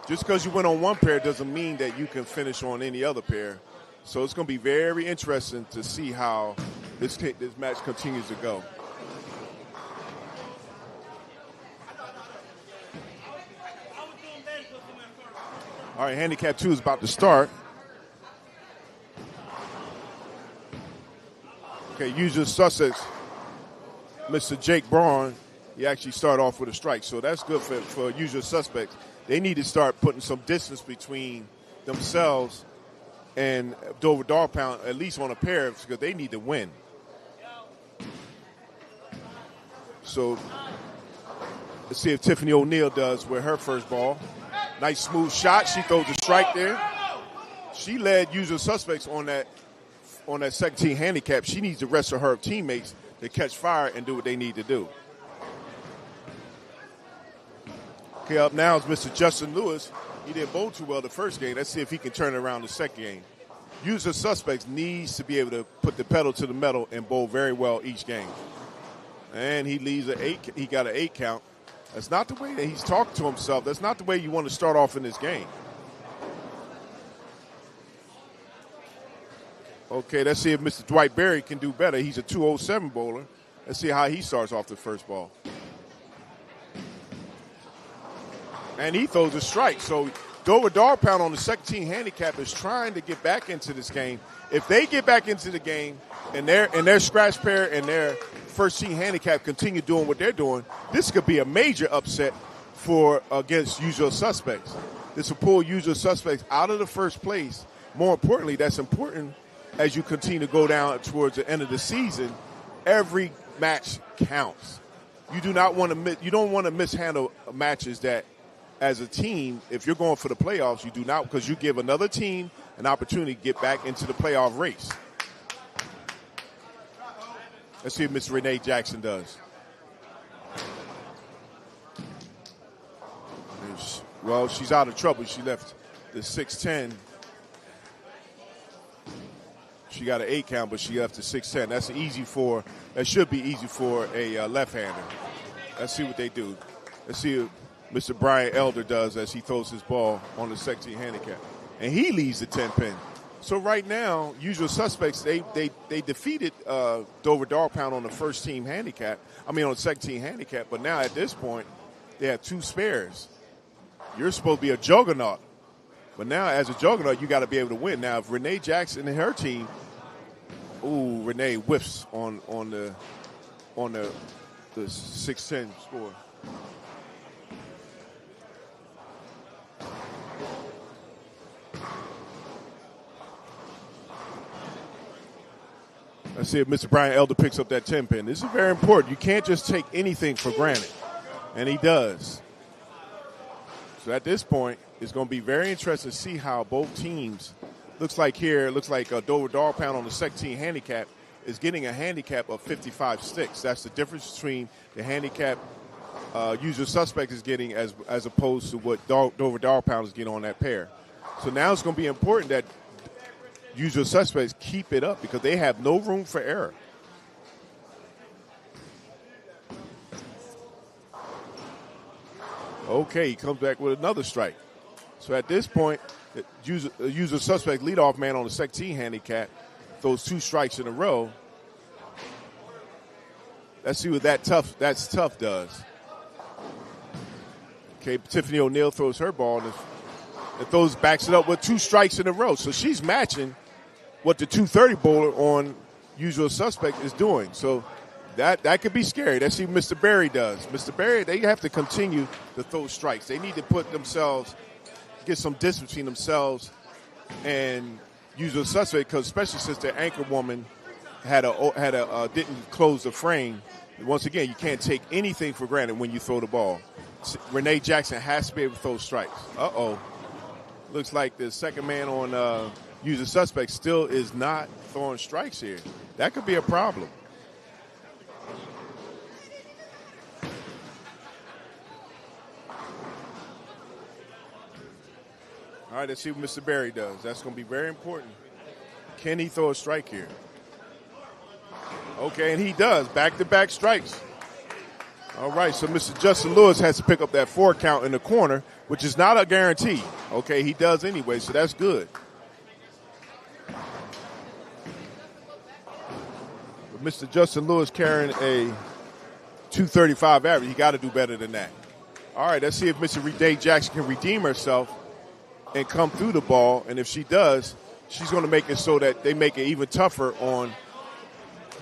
B: Just because you win on one pair doesn't mean that you can finish on any other pair. So it's going to be very interesting to see how this match continues to go. All right, handicap 2 is about to start. Okay, usual suspects. Mr. Jake Braun, he actually started off with a strike, so that's good for usual suspects. They need to start putting some distance between themselves and Dover Dog Pound, at least on a pair, because they need to win. So let's see if Tiffany O'Neal does with her first ball. Nice smooth shot. She throws a strike there. She led usual suspects on that second team handicap. She needs the rest of her teammates to catch fire and do what they need to do. Okay, up now is Mr. Justin Lewis. He didn't bowl too well the first game. Let's see if he can turn it around the second game. Usual suspects needs to be able to put the pedal to the metal and bowl very well each game. And he leaves an 8. He got an 8 count. That's not the way that he's talking to himself. That's not the way you want to start off in this game. Okay, let's see if Mr. Dwight Berry can do better. He's a 207 bowler. Let's see how he starts off the first ball. And he throws a strike. So Dover Dog Pound on the second team handicap is trying to get back into this game. If they get back into the game and their scratch pair and their first team handicap continue doing what they're doing, this could be a major upset against usual suspects. This will pull usual suspects out of the first place. More importantly, that's important as you continue to go down towards the end of the season. Every match counts. You don't want to mishandle matches that, as a team, if you're going for the playoffs, you do not, because you give another team an opportunity to get back into the playoff race. Let's see what Miss Renee Jackson does. Well, she's out of trouble. She left the 6'10". She got an 8 count, but she left the 6'10". That should be easy for a left-hander. Let's see what they do. Let's see what Mr. Brian Elder does as he throws his ball on the second team handicap. And he leads the 10 pin. So right now, usual suspects, they defeated Dover Dog Pound on the first team handicap. On the second team handicap. But now at this point, they have 2 spares. You're supposed to be a juggernaut. But now as a juggernaut, you got to be able to win. Now if Renee Jackson and her team, Renee whiffs on the 6'10" score. Let's see if Mr. Brian Elder picks up that 10 pin. This is very important. You can't just take anything for granted. And he does. So at this point, it's going to be very interesting to see how both teams, looks like Dover Dog Pound on the second team handicap is getting a handicap of 55 sticks. That's the difference between the handicap usual suspect is getting as opposed to what Dover Dog Pound is getting on that pair. So now it's going to be important that usual suspects keep it up because they have no room for error. Okay, he comes back with another strike. So at this point, the usual suspect leadoff man on the S15 handicap throws 2 strikes in a row. Let's see what that's tough does. Okay, Tiffany O'Neal throws her ball and backs it up with 2 strikes in a row. So she's matching what the 230 bowler on usual suspect is doing. So that could be scary. Let's see what Mr. Berry does. Mr. Berry, they have to continue to throw strikes. They need to get some distance between themselves and usual suspect, because especially since their anchor woman didn't close the frame. Once again, you can't take anything for granted when you throw the ball. Renee Jackson has to be able to throw strikes. Uh-oh. Looks like the second man on usual suspect still is not throwing strikes here. That could be a problem. All right, let's see what Mr. Berry does. That's going to be very important. Can he throw a strike here? Okay, and he does. Back-to-back strikes. All right, so Mr. Justin Lewis has to pick up that 4 count in the corner, which is not a guarantee. Okay, he does anyway, so that's good. But Mr. Justin Lewis carrying a 235 average. He got to do better than that. All right, let's see if Mr. Renee Jackson can redeem herself and come through the ball, and if she does, she's going to make it so that they make it even tougher on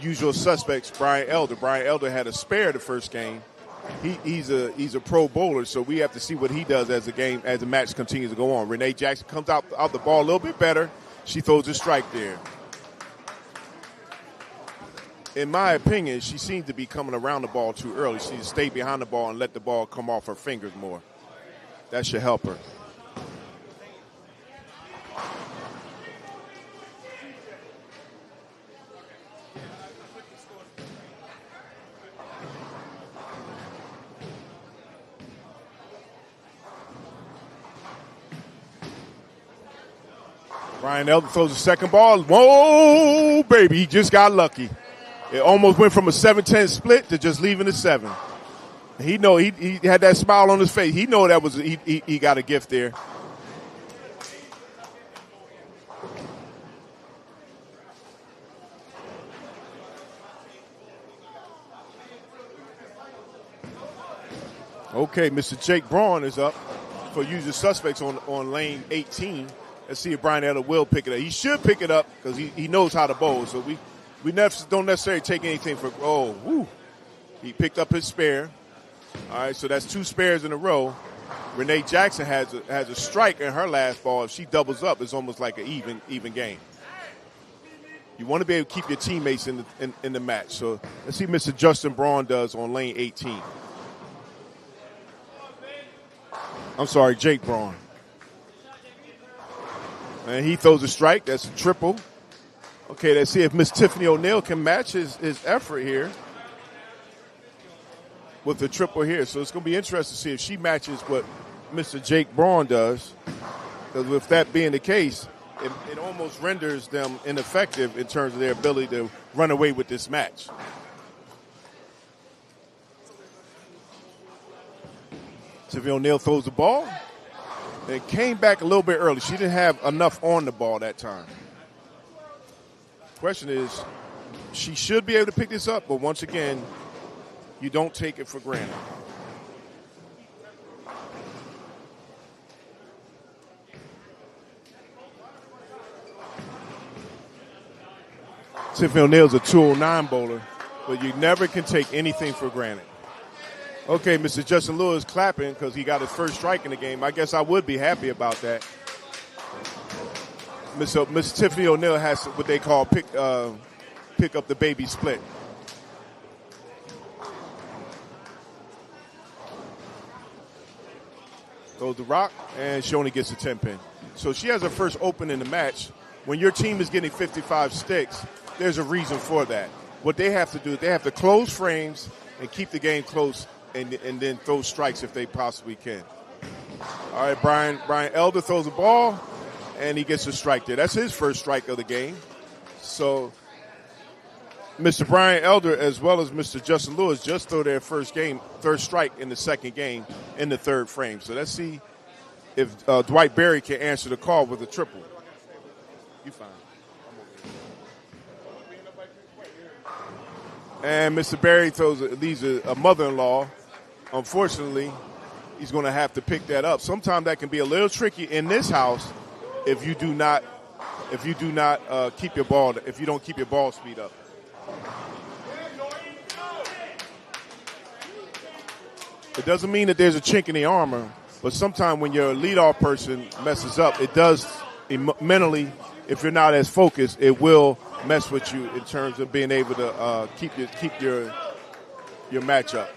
B: usual suspects. Brian Elder. Brian Elder had a spare the first game. He's a pro bowler, so we have to see what he does as the match continues to go on. Renee Jackson comes out the ball a little bit better. She throws a strike there. In my opinion, she seems to be coming around the ball too early. She needs to stay behind the ball and let the ball come off her fingers more. That should help her. Brian Elder throws the second ball. Whoa, baby, he just got lucky. It almost went from a 7-10 split to just leaving the 7. He had that smile on his face. He know that was he got a gift there. Okay, Mr. Jake Braun is up for usual suspects on lane 18. Let's see if Brian Elder will pick it up. He should pick it up because he knows how to bowl. So we don't necessarily take anything for. Oh, woo! He picked up his spare. All right, so that's 2 spares in a row. Renee Jackson has a strike in her last ball. If she doubles up, it's almost like an even game. You want to be able to keep your teammates in the match. So let's see what Mr. Justin Braun does on lane 18. I'm sorry, Jake Braun. And he throws a strike. That's a triple. Okay, let's see if Miss Tiffany O'Neal can match his effort here with the triple here. So it's going to be interesting to see if she matches what Mr. Jake Braun does. Because with that being the case, it almost renders them ineffective in terms of their ability to run away with this match. Tiffany O'Neal throws the ball. And came back a little bit early. She didn't have enough on the ball that time. Question is, she should be able to pick this up, but once again, you don't take it for granted. Tiffany O'Neal's a 209 bowler, but you never can take anything for granted. Okay, Mr. Justin Lewis clapping because he got his first strike in the game. I guess I would be happy about that. Miss Tiffany O'Neal has what they call pick up the baby split. Throws the rock, and she only gets a 10-pin. So she has her first open in the match. When your team is getting 55 sticks, there's a reason for that. What they have to do, they have to close frames and keep the game close, and then throw strikes if they possibly can. All right, Brian Elder throws the ball, and he gets a strike there. That's his first strike of the game. So Mr. Brian Elder as well as Mr. Justin Lewis just throw their third strike in the second game in the third frame. So let's see if Dwight Berry can answer the call with a triple. You fine. And Mr. Berry leaves a mother-in-law. Unfortunately, he's going to have to pick that up. Sometimes that can be a little tricky in this house if you do not keep your ball, if you don't keep your ball speed up. It doesn't mean that there's a chink in the armor, but sometimes when your leadoff person messes up, it does mentally. If you're not as focused, it will mess with you in terms of being able to keep your matchup.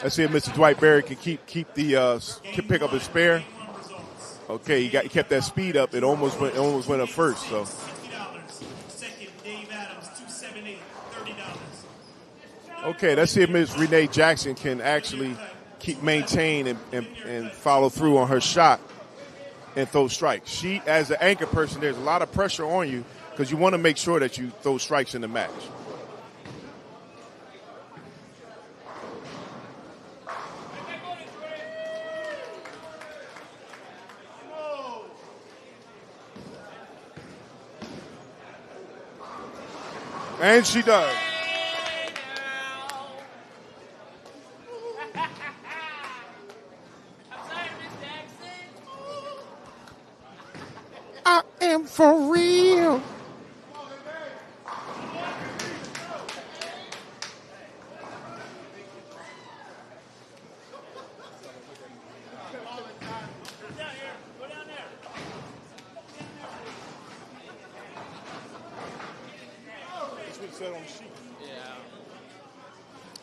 B: Let's see if Mr. Dwight Berry can can pick up his spare. Okay, he kept that speed up. It almost went up first. So. Okay, let's see if Ms. Renee Jackson can actually maintain and follow through on her shot and throw strikes. She, as an anchor person, there's a lot of pressure on you because you want to make sure that you throw strikes in the match. And she does. I am for real.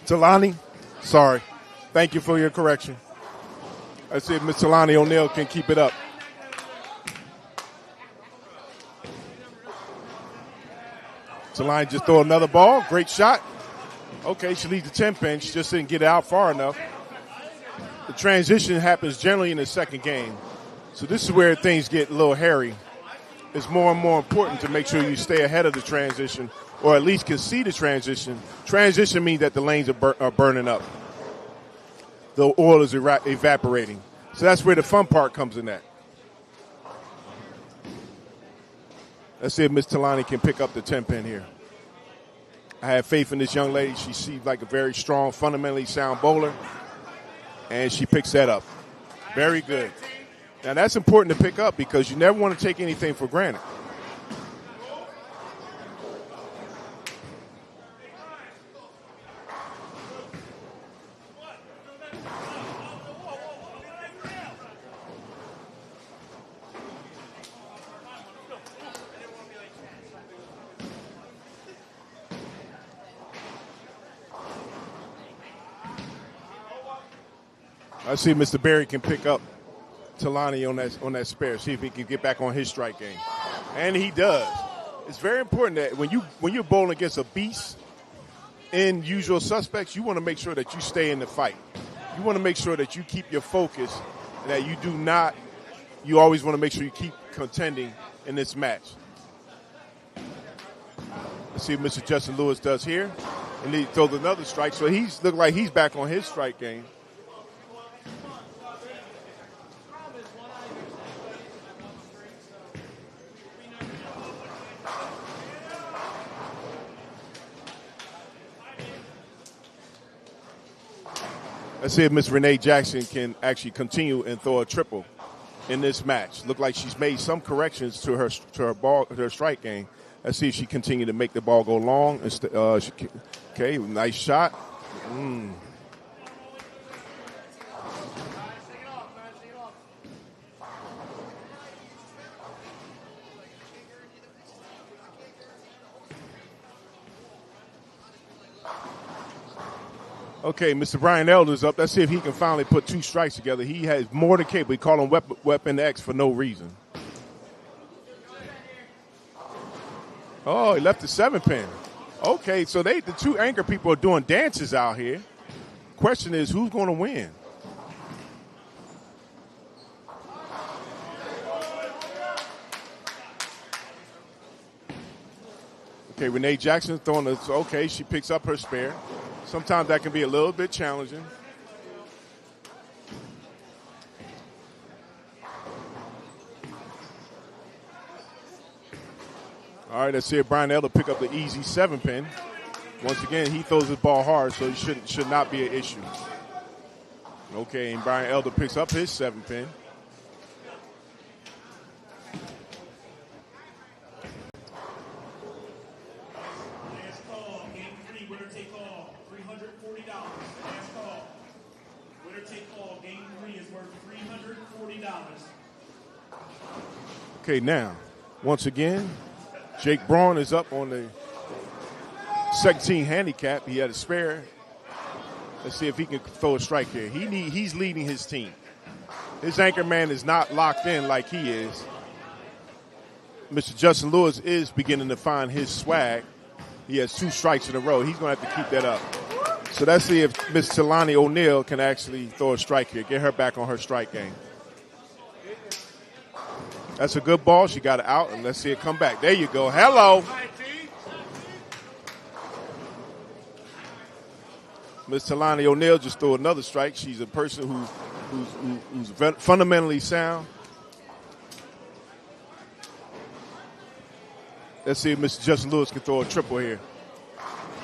B: Talani, sorry. Thank you for your correction. Let's see if Miss Talani O'Neill can keep it up. Talani just throw another ball. Great shot. Okay, she leads the 10 pin. She just didn't get it out far enough. The transition happens generally in the second game. So this is where things get a little hairy. It's more and more important to make sure you stay ahead of the transition or at least can see the transition. Transition means that the lanes are burning up. The oil is evaporating. So that's where the fun part comes in at. Let's see if Miss Talani can pick up the 10 pin here. I have faith in this young lady. She seems like a very strong, fundamentally sound bowler. And she picks that up. Very good. Now that's important to pick up because you never want to take anything for granted. I see Mr. Berry can pick up Talani on that spare. See if he can get back on his strike game, and he does. It's very important that when you're bowling against a beast in usual suspects, you want to make sure that you stay in the fight. You want to make sure that you keep your focus, and that you do not. You always want to make sure you keep contending in this match. Let's see what Mr. Justin Lewis does here, and he throws another strike. So he's look like he's back on his strike game. Let's see if Miss Renee Jackson can actually continue and throw a triple in this match. Look like she's made some corrections to her strike game. Let's see if she continue to make the ball go long. Okay, nice shot. Okay, Mr. Brian Elder's up. Let's see if he can finally put 2 strikes together. He has more than capable. We call him Weapon X for no reason. Oh, he left the 7-pin. Okay, so the 2 anchor people are doing dances out here. Question is, who's going to win? Okay, Renee Jackson throwing this. Okay, she picks up her spare. Sometimes that can be a little bit challenging. All right, let's see if Brian Elder pick up the easy 7-pin. Once again, he throws his ball hard, so it should not be an issue. Okay, and Brian Elder picks up his 7-pin.
C: Last call, game 3, winner take all, $340. Last call, winner take all, game 3 is worth $340.
B: Okay, now, once again, Jake Braun is up on the 17 handicap. He had a spare. Let's see if he can throw a strike here. He's leading his team. His anchor man is not locked in like he is. Mr. Justin Lewis is beginning to find his swag. He has 2 strikes in a row. He's going to have to keep that up. So let's see if Miss Talani O'Neill can actually throw a strike here, get her back on her strike game. That's a good ball. She got it out, and let's see it come back. There you go. Hello. Miss Talani O'Neill just threw another strike. She's a person who's fundamentally sound. Let's see if Mr. Justin Lewis can throw a triple here.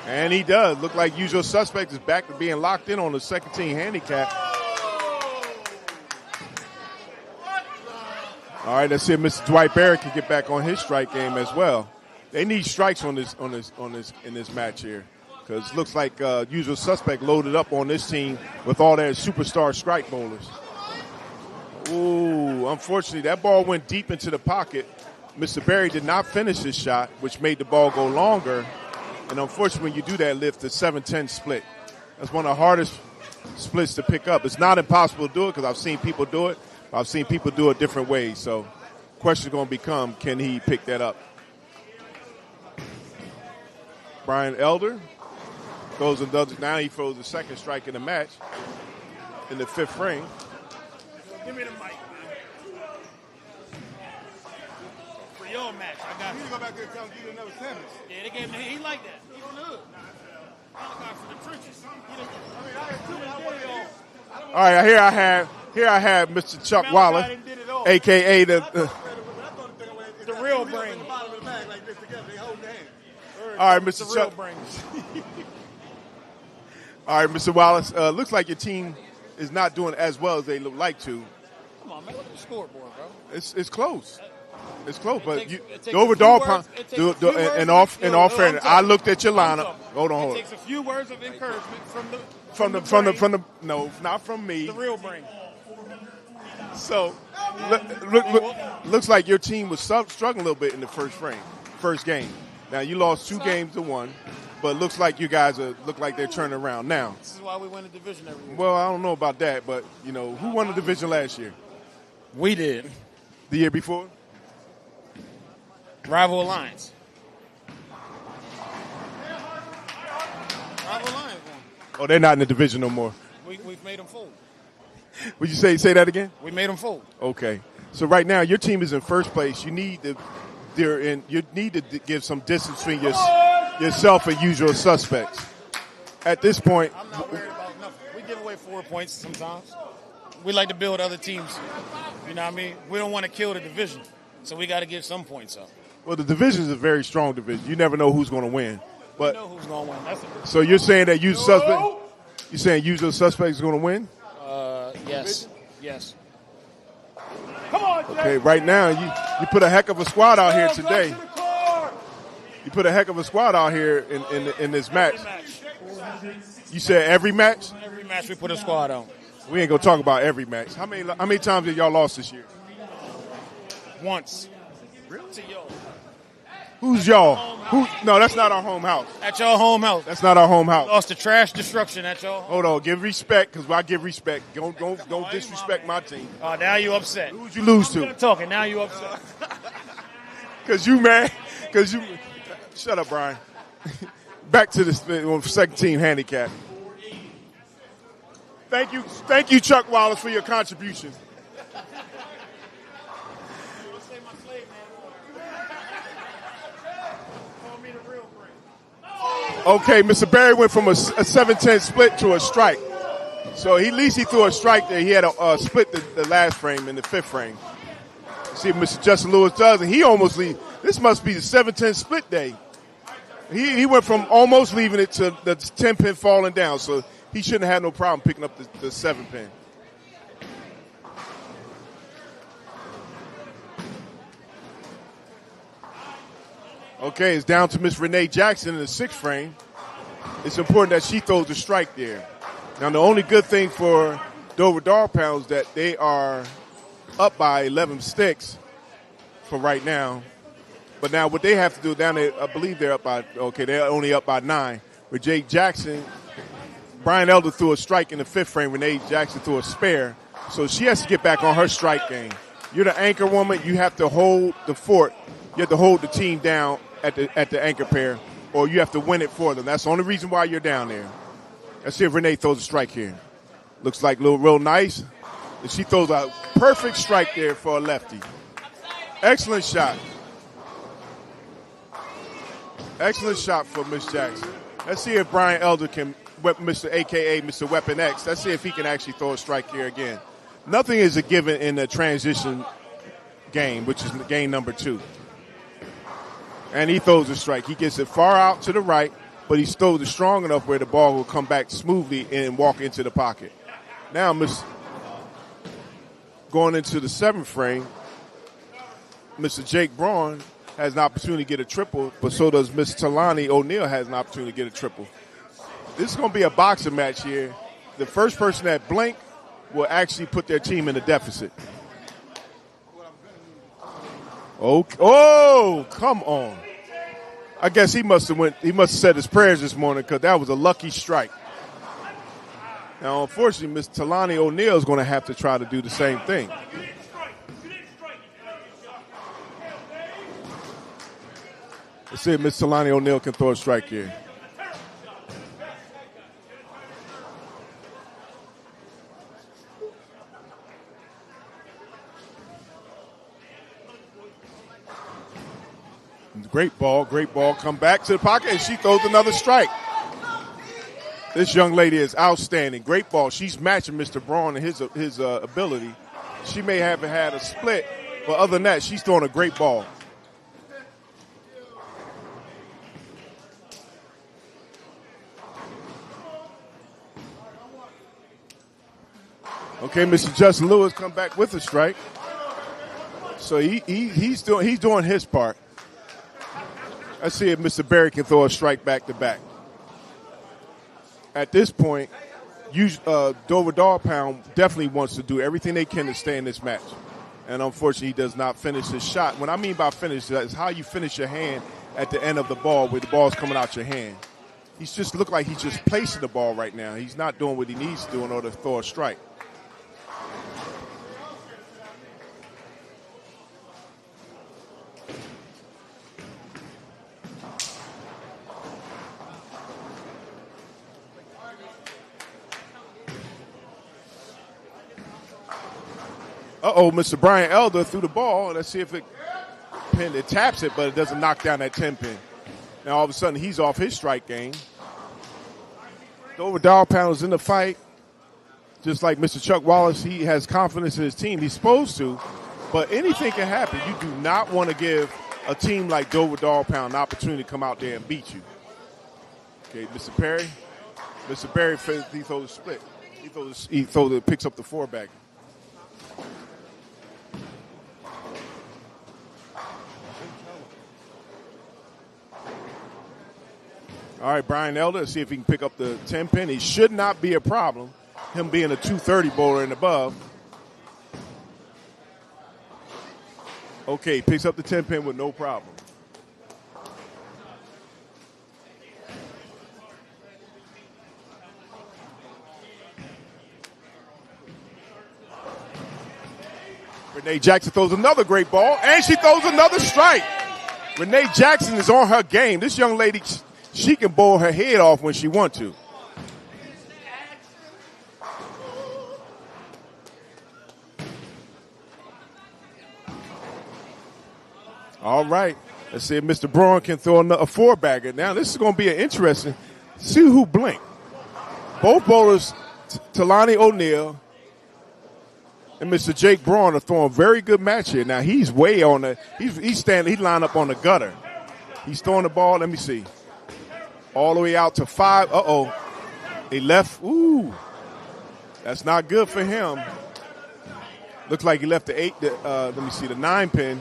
B: And he does. Look like usual suspect is back to being locked in on the 17 handicap. All right, let's see if Mr. Dwight Barrett can get back on his strike game as well. They need strikes in this match here, because it looks like usual suspect loaded up on this team with all their superstar strike bowlers. Ooh, unfortunately, that ball went deep into the pocket. Mr. Barry did not finish his shot, which made the ball go longer. And unfortunately, when you do that, lift the 7-10 split. That's one of the hardest splits to pick up. It's not impossible to do it because I've seen people do it. I've seen people do it different ways. So the question is going to become, can he pick that up? Brian Elder throws another. Now he throws the second strike in the match in the 5th frame.
C: Give me the mic, man. For your match, I got you.
A: You go back there and tell him you another sandwich.
C: Yeah, they gave him. He like that. He on the hood. I'm going for the trenches.
B: All right, here I have Mr. Chuck Wallace, a.k.a. the
C: real brain.
B: All right, Mr. Chuck. All right, Mr. Wallace. Looks like your team is not doing as well as they look like to.
C: Come on, man. Look at the scoreboard, bro.
B: It's close. It's close, but
C: takes
B: Dover Dog Pound. In all fairness, I looked at your lineup. Hold on.
C: It takes a few words of encouragement
B: from the no, not from me.
C: The real brain.
B: So, looks like your team was struggling a little bit in the first game. Now you lost 2 games to 1, but looks like you guys look like they're turning around now.
C: This is why we win the division every year.
B: Well, I don't know about that, but who won the division last year?
C: We did.
B: The year before?
C: Rival Alliance. Rival Alliance won.
B: Oh, they're not in the division no more.
C: We've made them fold.
B: Would you say that again?
C: We made them fold.
B: Okay. So right now your team is in first place. You need to give some distance between yourself and usual suspects. At this point,
C: I'm not worried about nothing. We give away 4 points sometimes. We like to build other teams. You know what I mean? We don't want to kill the division, so we got to give some points up.
B: Well, the division is a very strong division. You never know who's going to win. But
C: we know who's going to win.
B: So you're saying that usual suspect is going to win?
C: Yes. Yes.
A: Come on, Jay.
B: Okay, right now you put a heck of a squad out here today. You put a heck of a squad out here in this match. You said every match?
C: Every match we put a squad on.
B: We ain't gonna talk about every match. How many times have y'all lost this year?
C: Once.
B: Really?
C: To yo.
B: Who's y'all? No, that's not our home house.
D: At your home house.
B: That's not our home house.
D: Lost to trash destruction at your home.
B: Hold on, give respect, because I give respect. Don't disrespect my team.
D: Oh, now you upset.
B: Who'd you lose to?
D: I'm talking. Now you upset.
B: Because you mad. Because you. Shut up, Brian. Back to the second team handicap. Thank you, Chuck Wallace, for your contribution. Okay, Mr. Barry went from a 7-10 split to a strike. So at least he threw a strike there. He had a split the last frame in the fifth frame. See what Mr. Justin Lewis does, and he almost leaves. This must be the 7-10 split day. He went from almost leaving it to the 10-pin falling down, so he shouldn't have had no problem picking up the 7-pin. Okay, it's down to Miss Renee Jackson in the sixth frame. It's important that she throws the strike there. Now, the only good thing for Dover Dog Pounds that they are up by 11 sticks for right now. But now what they have to do down there, I believe they're up by, they're only up by 9. With Jake Jackson, Brian Elder threw a strike in the fifth frame. Renee Jackson threw a spare. So she has to get back on her strike game. You're the anchor woman. You have to hold the fort. You have to hold the team down at the anchor pair, or you have to win it for them. That's the only reason why you're down there. Let's see if Renee throws a strike here. Looks like real nice. And she throws a perfect strike there for a lefty. Excellent shot. Excellent shot for Miss Jackson. Let's see if Brian Elder can, Mr. AKA Mr. Weapon X, let's see if he can actually throw a strike here again. Nothing is a given in the transition game, which is game number 2. And he throws a strike. He gets it far out to the right, but he throws it strong enough where the ball will come back smoothly and walk into the pocket. Now, going into the 7th frame, Mr. Jake Braun has an opportunity to get a triple, but so does Miss Talani O'Neill has an opportunity to get a triple. This is going to be a boxing match here. The first person that blink will actually put their team in a deficit. Oh, come on. I guess he must have said his prayers this morning, because that was a lucky strike. Now, unfortunately, Miss Talani O'Neill is going to have to try to do the same thing. Let's see if Miss Talani O'Neill can throw a strike here. Great ball. Come back to the pocket, and she throws another strike. This young lady is outstanding. Great ball. She's matching Mr. Braun and his ability. She may have had a split, but other than that, she's throwing a great ball. Okay, Mr. Justin Lewis come back with a strike. So he's doing his part. Let's see if Mr. Barry can throw a strike back to back. At this point, Dover Dog Pound definitely wants to do everything they can to stay in this match. And unfortunately, he does not finish his shot. What I mean by finish, that's how you finish your hand at the end of the ball, where the ball's coming out your hand. He's just look like he's just placing the ball right now. He's not doing what he needs to do in order to throw a strike. Mr. Brian Elder threw the ball. Let's see if it taps it, but it doesn't knock down that 10-pin. Now, all of a sudden, he's off his strike game. Dover Dog Pound is in the fight. Just like Mr. Chuck Wallace, he has confidence in his team. He's supposed to, but anything can happen. You do not want to give a team like Dover Dog Pound an opportunity to come out there and beat you. Okay, Mr. Perry. Mr. Perry, he throws a split. He picks up the 4-bagger. All right, Brian Elder, let's see if he can pick up the 10-pin. He should not be a problem, him being a 230 bowler and above. Okay, he picks up the 10-pin with no problem. Renee Jackson throws another great ball, and she throws another strike. Renee Jackson is on her game. This young lady, she can bowl her head off when she wants to. All right. Let's see if Mr. Braun can throw a four-bagger. Now, this is going to be an interesting. See who blink. Both bowlers, Talani O'Neill and Mr. Jake Braun, are throwing a very good match here. Now, he's way on the – he's standing – he lined up on the gutter. He's throwing the ball. Let me see. All the way out to 5. Uh-oh. He left. Ooh. That's not good for him. Looks like he left the 8. Let me see, the 9 pin.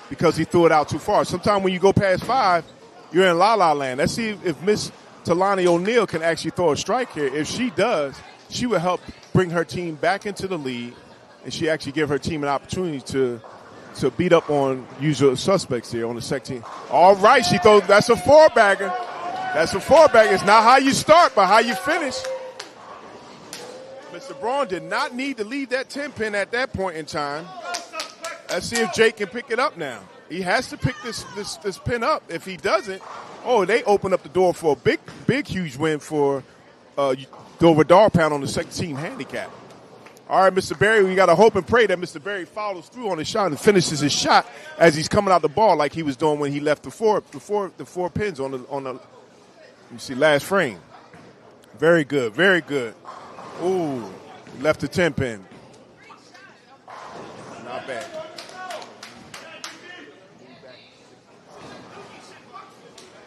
B: Because he threw it out too far. Sometimes when you go past 5, you're in la-la land. Let's see if Miss Talani O'Neill can actually throw a strike here. If she does, she will help bring her team back into the lead, and she actually give her team an opportunity to beat up on usual suspects here on the second team. All right, she throws. That's a four-bagger. That's a four-bagger. It's not how you start, but how you finish. Mr. Braun did not need to leave that 10 pin at that point in time. Let's see if Jake can pick it up now. He has to pick this pin up. If he doesn't, they open up the door for a big, huge win for Dover Dawg Pound on the second team handicap. All right, Mr. Berry, we got to hope and pray that Mr. Berry follows through on his shot and finishes his shot as he's coming out the ball like he was doing when he left the four pins on the let me see, last frame. Very good, very good. Ooh, left the 10 pin. Not bad.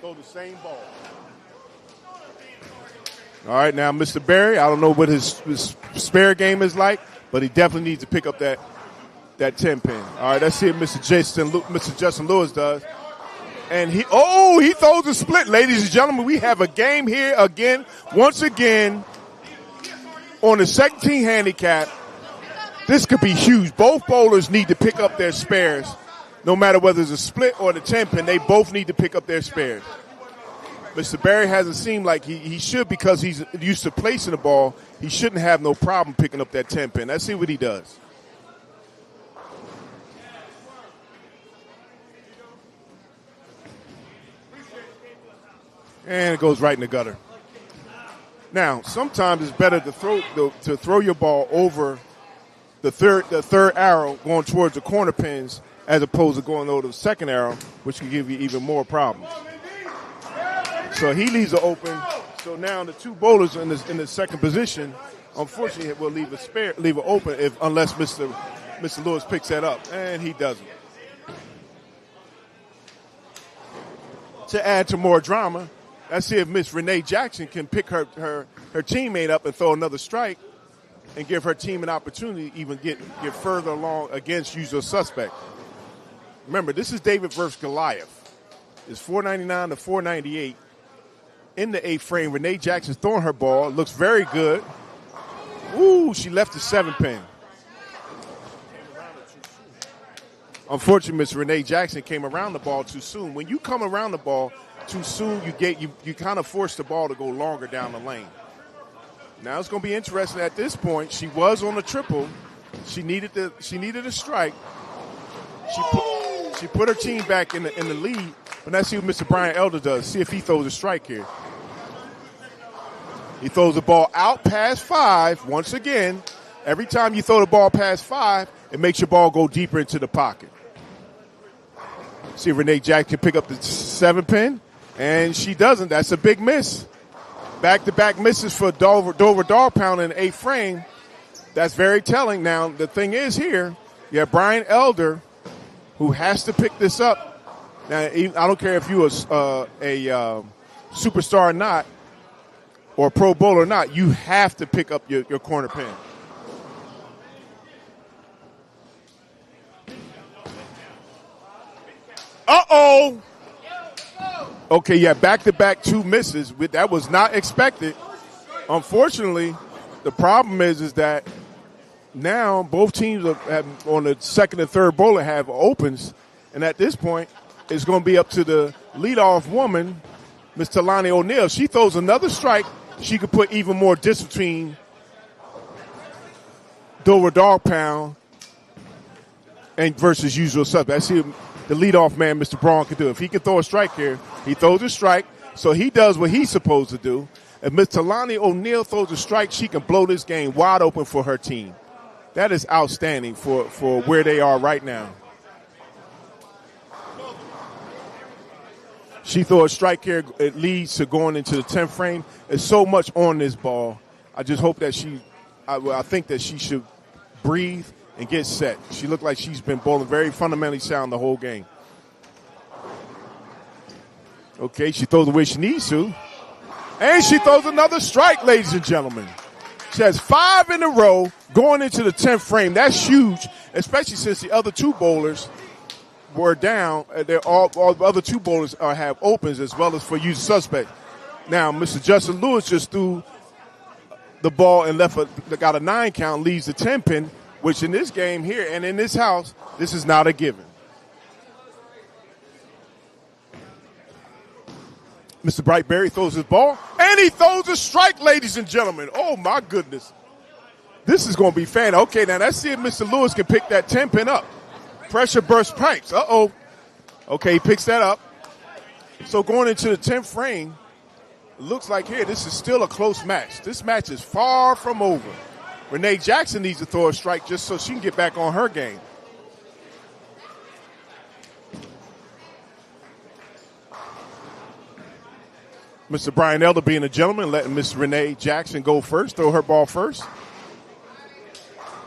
B: Throw the same ball. All right, now Mr. Berry, I don't know what his spare game is like, but he definitely needs to pick up that 10 pin. All right, let's see what Mr. Justin Lewis does. And he throws a split. Ladies and gentlemen, we have a game here again, once again, on the second team handicap. This could be huge. Both bowlers need to pick up their spares. No matter whether it's a split or the 10 pin, they both need to pick up their spares. Mr. Berry hasn't seemed like he should, because he's used to placing the ball. He shouldn't have no problem picking up that 10 pin. Let's see what he does. And it goes right in the gutter. Now, sometimes it's better to throw your ball over the third arrow going towards the corner pins, as opposed to going over the second arrow, which can give you even more problems. So he leaves it open. So now the two bowlers in the second position, unfortunately, will leave it open unless Mr. Lewis picks that up, and he doesn't. To add to more drama, let's see if Miss Renee Jackson can pick her teammate up and throw another strike and give her team an opportunity to even get further along against usual suspect. Remember, this is David versus Goliath. It's 499 to 498. In the 8th frame, Renee Jackson's throwing her ball. Looks very good. Ooh, she left the 7 pin. Unfortunately, Miss Renee Jackson came around the ball too soon. When you come around the ball too soon, you kind of force the ball to go longer down the lane. Now it's going to be interesting at this point. She was on the triple. She needed a strike. She put her team back in the lead. But let's see what Mr. Brian Elder does. See if he throws a strike here. He throws the ball out past 5. Once again, every time you throw the ball past 5, it makes your ball go deeper into the pocket. See if Renee Jackson can pick up the 7 pin, and she doesn't. That's a big miss. Back-to-back misses for Dover Dawg Pound in the 8th frame. That's very telling. Now, the thing is here, you have Brian Elder, who has to pick this up. Now, I don't care if you're a superstar or not, or a pro bowler or not, you have to pick up your corner pin. Uh-oh! Okay, yeah, back-to-back 2 misses. That was not expected. Unfortunately, the problem is that now both teams have on the second and third bowler have opens, and at this point, it's going to be up to the leadoff woman, Miss Talani O'Neill. She throws another strike. She could put even more distance between Dover Dawg Pound and versus usual suspects. I see the leadoff man, Mr. Braun, can do. If he can throw a strike here, he throws a strike, so he does what he's supposed to do. If Miss Talani O'Neal throws a strike, she can blow this game wide open for her team. That is outstanding for where they are right now. She throws a strike here. It leads to going into the 10th frame. There's so much on this ball. I just hope that I think that she should breathe and get set. She looked like she's been bowling very fundamentally sound the whole game. Okay, she throws the way she needs to. And she throws another strike, ladies and gentlemen. She has 5 in a row going into the 10th frame. That's huge, especially since the other 2 bowlers were down. All the other 2 bowlers have opens as well as for user suspect. Now, Mr. Justin Lewis just threw the ball and got a 9 count, leaves the 10 pin, which in this game here and in this house, this is not a given. Mr. Brightberry throws his ball, and he throws a strike, ladies and gentlemen. Oh, my goodness. This is going to be fan. Okay, now let's see if Mr. Lewis can pick that 10 pin up. Pressure burst pipes. Uh-oh. Okay, he picks that up. So going into the 10th frame, it looks like here this is still a close match. This match is far from over. Renee Jackson needs to throw a strike just so she can get back on her game. Mr. Brian Elder being a gentleman, letting Miss Renee Jackson go first, throw her ball first.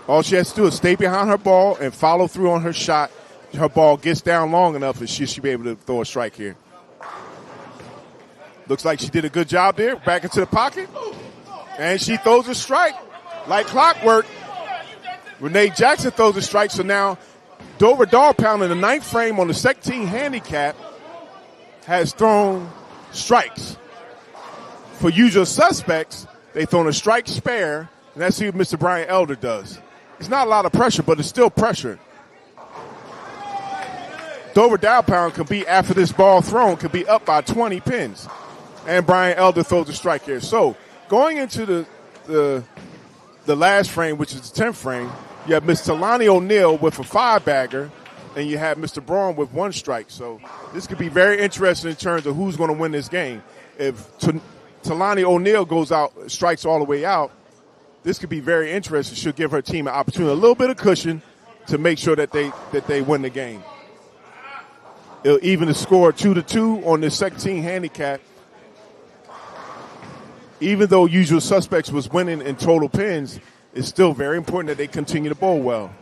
B: All she has to do is stay behind her ball and follow through on her shot. Her ball gets down long enough and she should be able to throw a strike here. Looks like she did a good job there. Back into the pocket. And she throws a strike like clockwork. Renee Jackson throws a strike. So now Dover Dog Pound in the 9th frame on the S15 handicap has thrown strikes. For usual suspects, they've thrown a strike spare, and let's see what Mr. Brian Elder does. It's not a lot of pressure, but it's still pressure. Dover Dow Pound could be, after this ball thrown, could be up by 20 pins. And Brian Elder throws a strike here. So going into the last frame, which is the 10th frame, you have Miss Talani O'Neal with a 5-bagger, and you have Mr. Braun with 1 strike. So this could be very interesting in terms of who's going to win this game. If Talani O'Neal goes out, strikes all the way out, this could be very interesting. She'll give her team an opportunity, a little bit of cushion to make sure that they win the game. It'll even the score 2-2 on the 16 handicap. Even though usual suspects was winning in total pins, it's still very important that they continue to bowl well.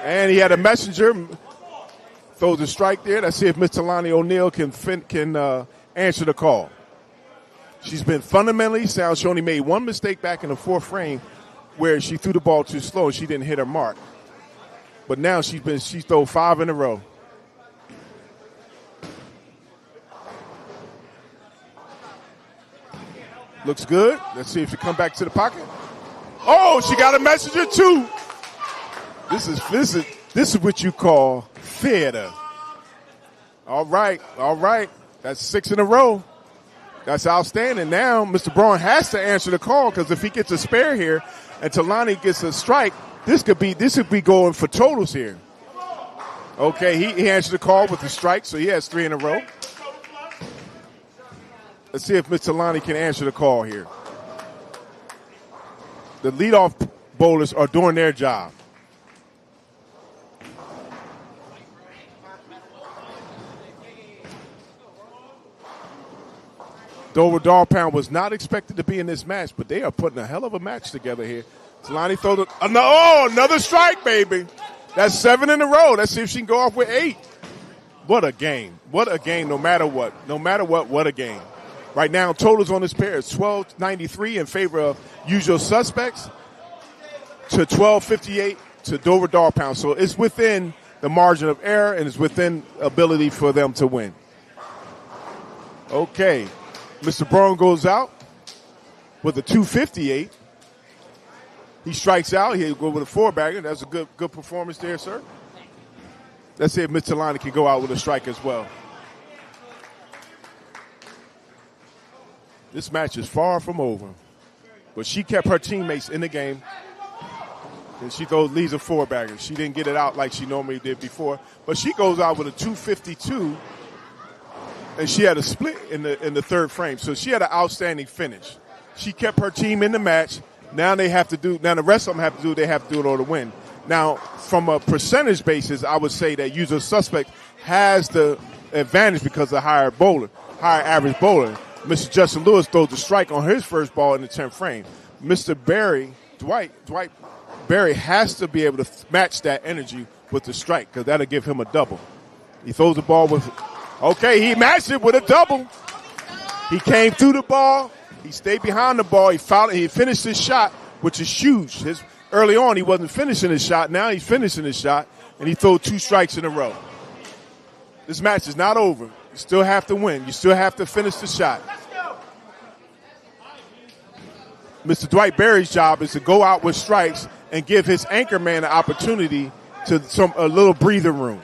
B: And he had a messenger, throws a strike there. Let's see if Miss Talani O'Neal can answer the call. She's been fundamentally sound. She only made 1 mistake back in the 4th frame where she threw the ball too slow and she didn't hit her mark. But now she's thrown 5 in a row. Looks good. Let's see if she come back to the pocket. Oh, she got a messenger too. This is what you call theater. All right. That's 6 in a row. That's outstanding. Now, Mr. Braun has to answer the call because if he gets a spare here and Talani gets a strike, this could be going for totals here. Okay, he answered the call with the strike, so he has 3 in a row. Let's see if Mr. Talani can answer the call here. The leadoff bowlers are doing their job. Dover Dog Pound was not expected to be in this match, but they are putting a hell of a match together here. Talani throws another strike, baby. That's 7 in a row. Let's see if she can go off with 8. What a game. What a game, no matter what. What a game. Right now, totals on this pair is 1293 in favor of usual suspects to 1258 to Dover Dog Pound. So it's within the margin of error and it's within ability for them to win. Okay. Mr. Braun goes out with a 258. He strikes out. He'll go with a 4-bagger. That's a good performance there, sir. Let's see if Mr. Talani can go out with a strike as well. This match is far from over. But she kept her teammates in the game. And she leads a four-bagger. She didn't get it out like she normally did before, but she goes out with a 252, and she had a split in the third frame. So she had an outstanding finish. She kept her team in the match. Now the rest of them have to do. They have to do it or to win. Now, from a percentage basis, I would say that Usual Suspect has the advantage because of higher average bowler. Mr. Justin Lewis throws a strike on his first ball in the 10th frame. Mr. Dwight Berry has to be able to match that energy with the strike because that'll give him a double. He throws the ball he matched it with a double. He came through the ball. He stayed behind the ball. He finished his shot, which is huge. Early on, he wasn't finishing his shot. Now he's finishing his shot, and he threw 2 strikes in a row. This match is not over. You still have to win. You still have to finish the shot. Mr. Dwight Berry's job is to go out with strikes and give his anchor man an opportunity to a little breather room.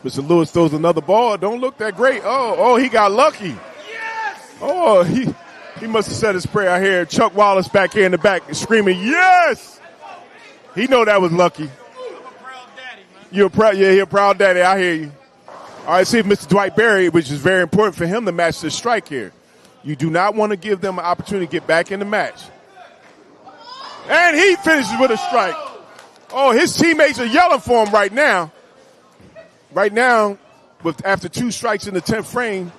B: Mr. Lewis throws another ball. Don't look that great. Oh, he got lucky.
A: Yes!
B: Oh, he must have said his prayer. I hear Chuck Wallace back here in the back screaming, yes! He know that was lucky.
A: I'm a proud daddy, man.
B: You're a proud daddy. I hear you. All right, see if Mr. Dwight Berry, which is very important for him to match this strike here. You do not want to give them an opportunity to get back in the match. And he finishes with a strike. Oh, his teammates are yelling for him right now. Right now, after 2 strikes in the 10th frame,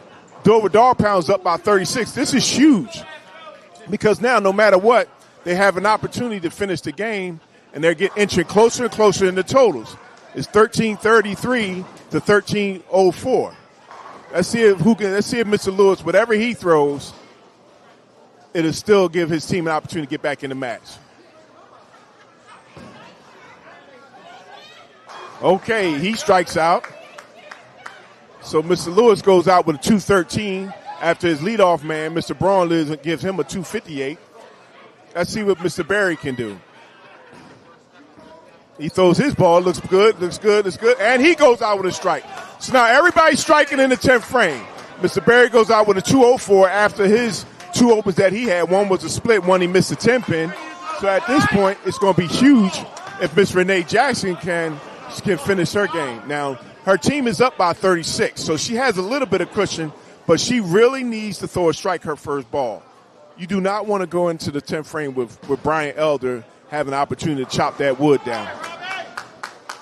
B: Dover Dog Pound's up by 36. This is huge because now, no matter what, they have an opportunity to finish the game, and they're inching closer and closer in the totals. It's 1333 to 1304. Let's see if Mr. Lewis, whatever he throws, it'll still give his team an opportunity to get back in the match. Okay, he strikes out. So Mr. Lewis goes out with a 213 after his leadoff man, Mr. Braun, gives him a 258. Let's see what Mr. Berry can do. He throws his ball, looks good, and he goes out with a strike. So now everybody's striking in the 10th frame. Mr. Berry goes out with a 204 after his 2 opens that he had. One was a split, one he missed a 10 pin. So at this point, it's going to be huge if Miss Renee Jackson can finish her game. Now, her team is up by 36, so she has a little bit of cushion, but she really needs to throw a strike her first ball. You do not want to go into the 10th frame with Brian Elder having an opportunity to chop that wood down.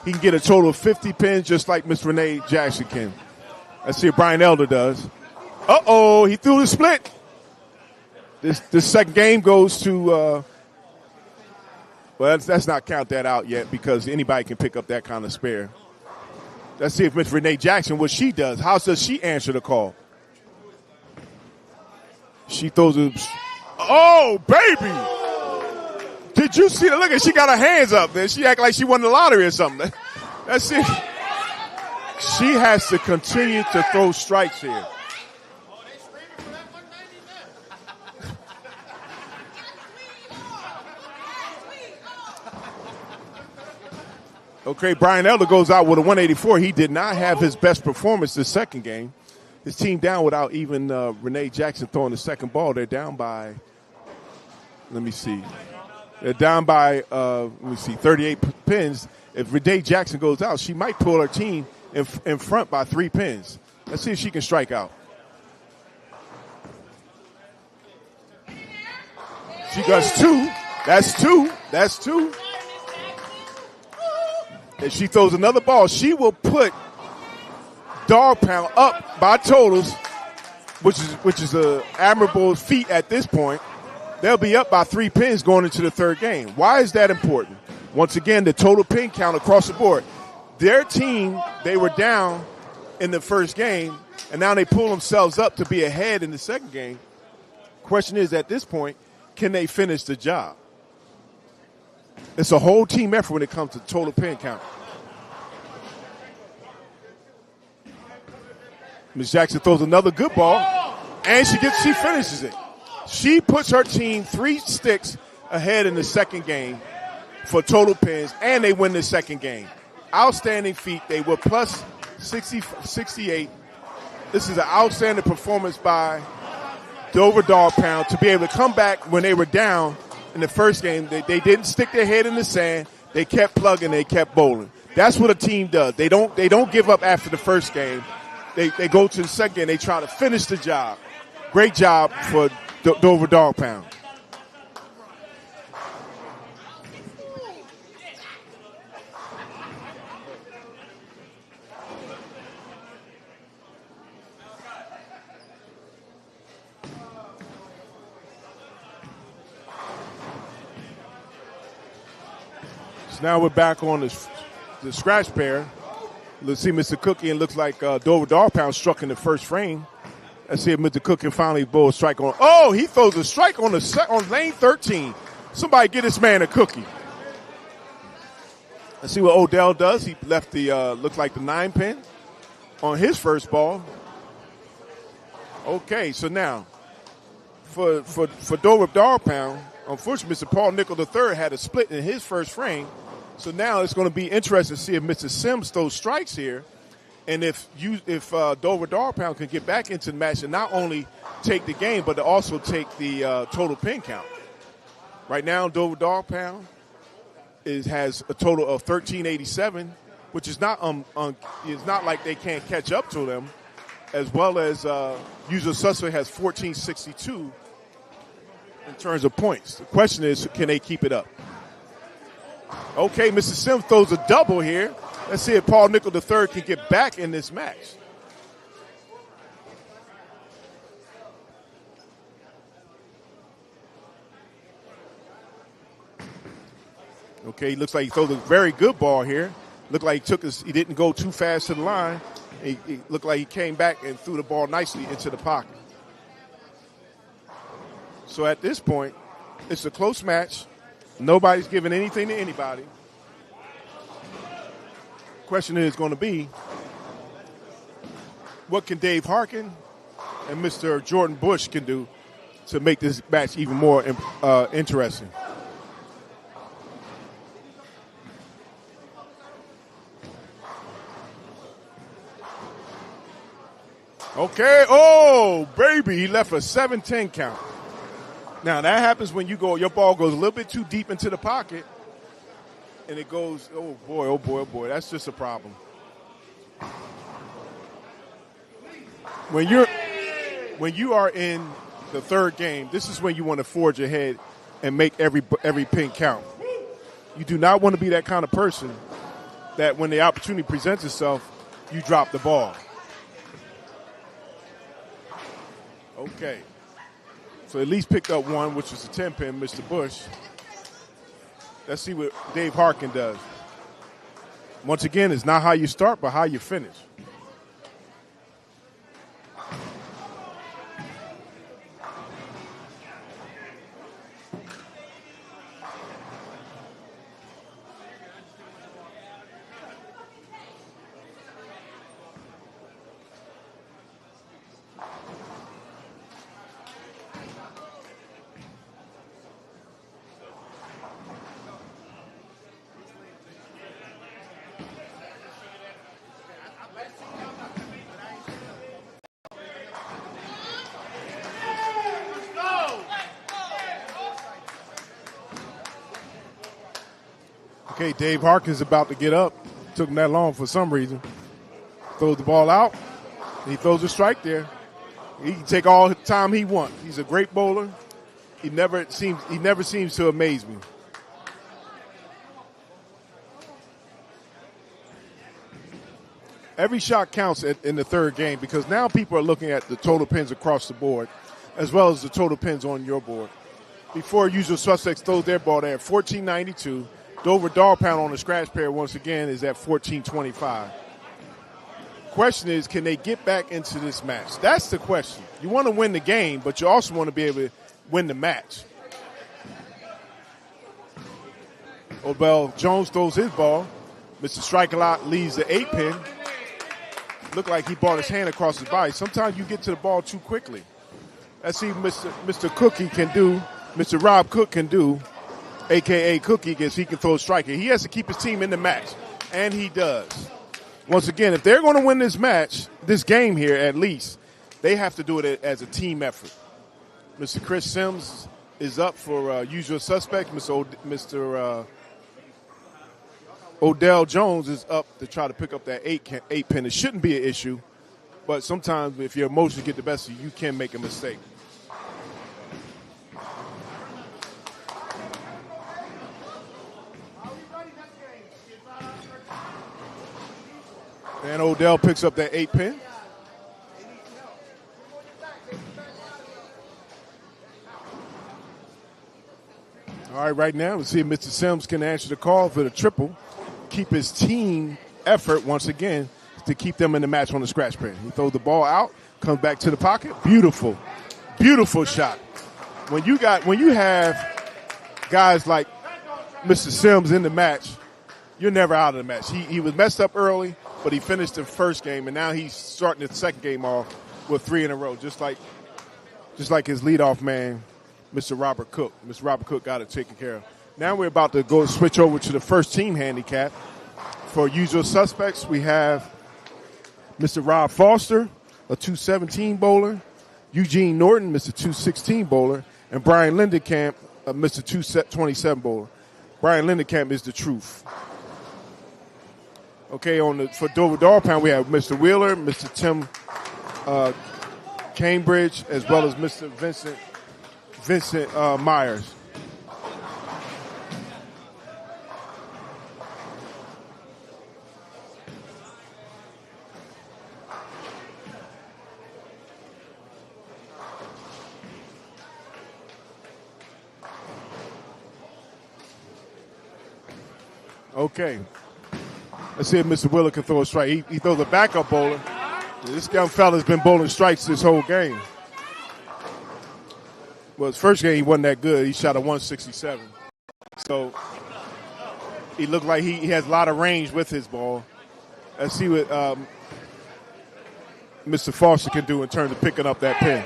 B: He can get a total of 50 pins just like Miss Renee Jackson can. Let's see what Brian Elder does. Uh-oh, he threw the split. This second game goes to well, let's not count that out yet because anybody can pick up that kind of spare. Let's see if Miss Renee Jackson, what she does. How does she answer the call? She throws a... Oh, baby! Did you see that? Look at she got her hands up there. She act like she won the lottery or something. That's it. She has to continue to throw strikes here. Okay, Brian Elder goes out with a 184. He did not have his best performance this second game. His team down without even Renee Jackson throwing the second ball. They're down by, let me see. They're down by, 38 pins. If Renee Jackson goes out, she might pull her team in front by 3 pins. Let's see if she can strike out. She does 2. That's two. If she throws another ball, she will put Dog Pound up by totals, which is a admirable feat at this point. They'll be up by 3 pins going into the third game. Why is that important? Once again, the total pin count across the board. Their team, they were down in the first game, and now they pull themselves up to be ahead in the second game. Question is, at this point, can they finish the job? It's a whole team effort when it comes to total pin count. Ms. Jackson throws another good ball, and she finishes it. She puts her team 3 sticks ahead in the second game for total pins, and they win the second game. Outstanding feat. They were plus 68 This is an outstanding performance by Dover Dog Pound to be able to come back when they were down in the first game. They didn't stick their head in the sand. They kept plugging. They kept bowling. That's what a team does. They don't give up after the first game. They go to the second game. They try to finish the job. Great job for Dover Dog Pound. So now we're back on the scratch pair. Let's see Mr. Cookie, and looks like Dover Dog Pound struck in the first frame. Let's see if Mr. Cook can finally bowl a strike on. Oh, he throws a strike on lane 13. Somebody get this man a cookie. Let's see what Odell does. He left the looks like the 9-pin on his first ball. Okay, so now for Dover Dog Pound, unfortunately, Mr. Paul Nickel III had a split in his first frame. So now it's going to be interesting to see if Mr. Sims throws strikes here, and if Dover Dog Pound can get back into the match and not only take the game, but to also take the total pin count. Right now, Dover Dog Pound has a total of 1387, which is not it's not like they can't catch up to them, as well as Usual Suspect has 1462 in terms of points. The question is, can they keep it up? Okay, Mr. Sims throws a double here. Let's see if Paul Nickel III can get back in this match. Okay, looks like he throws a very good ball here. Looked like he didn't go too fast to the line. He looked like he came back and threw the ball nicely into the pocket. So at this point, it's a close match. Nobody's giving anything to anybody. Question is going to be, what can Dave Harkin and Mr. Jordan Bush can do to make this match even more interesting? Okay, oh, baby, he left a 7-10 count. Now, that happens when your ball goes a little bit too deep into the pocket, and it goes, oh, boy, oh, boy, oh, boy. That's just a problem. When you are in the third game, this is when you want to forge ahead and make every pin count. You do not want to be that kind of person that when the opportunity presents itself, you drop the ball. Okay. So at least picked up one, which was a 10-pin, Mr. Bush. Let's see what Dave Harkin does. Once again, it's not how you start, but how you finish. Okay, Dave Harkin's about to get up. Took him that long for some reason. Throws the ball out. He throws a strike there. He can take all the time he wants. He's a great bowler. He never seems to amaze me. Every shot counts in the third game because now people are looking at the total pins across the board as well as the total pins on your board. Before Usual Suspects throws their ball there, 1492. Dover Dog Pound on the scratch pair once again is at 1425. Question is, can they get back into this match? That's the question. You want to win the game, but you also want to be able to win the match. Odell Jones throws his ball. Mr. Strike-A-Lot leaves the 8-pin. Looked like he brought his hand across his body. Sometimes you get to the ball too quickly. Let's see what Mr. Cookie can do, Mr. Rob Cook can do, a.k.a. Cookie, because he can throw a strike. He has to keep his team in the match, and he does. once again, if they're going to win this match, this game here at least, they have to do it as a team effort. Mr. Chris Sims is up for usual suspect. Mr. Odell Jones is up to try to pick up that eight pin. It shouldn't be an issue, but sometimes if your emotions get the best of you, you can make a mistake. And Odell picks up that 8 pin. All right, right now, let's see if Mr. Sims can answer the call for the triple. Keep his team effort, once again, to keep them in the match on the scratch pin. He throws the ball out, comes back to the pocket. Beautiful, beautiful shot. When you have guys like Mr. Sims in the match, you're never out of the match. He was messed up early, but he finished the first game, and now he's starting the second game off with 3 in a row, just like his leadoff man, Mr. Robert Cook. Mr. Robert Cook got it taken care of. Now we're about to go switch over to the first team handicap. For usual suspects, we have Mr. Rob Foster, a 217 bowler, Eugene Norton, Mr. 216 bowler, and Brian Lindenkamp, Mr. 227 bowler. Brian Lindenkamp is the truth. Okay, for Dover Dog Pound, we have Mr. Wheeler, Mr. Tim Cambridge, as well as Mr. Vincent Myers. Okay. Let's see if Mr. Wheeler can throw a strike. He throws a backup bowler. This young fella's been bowling strikes this whole game. Well, his first game he wasn't that good. He shot a 167. So he looked like he has a lot of range with his ball. Let's see what Mr. Foster can do in terms of picking up that pin.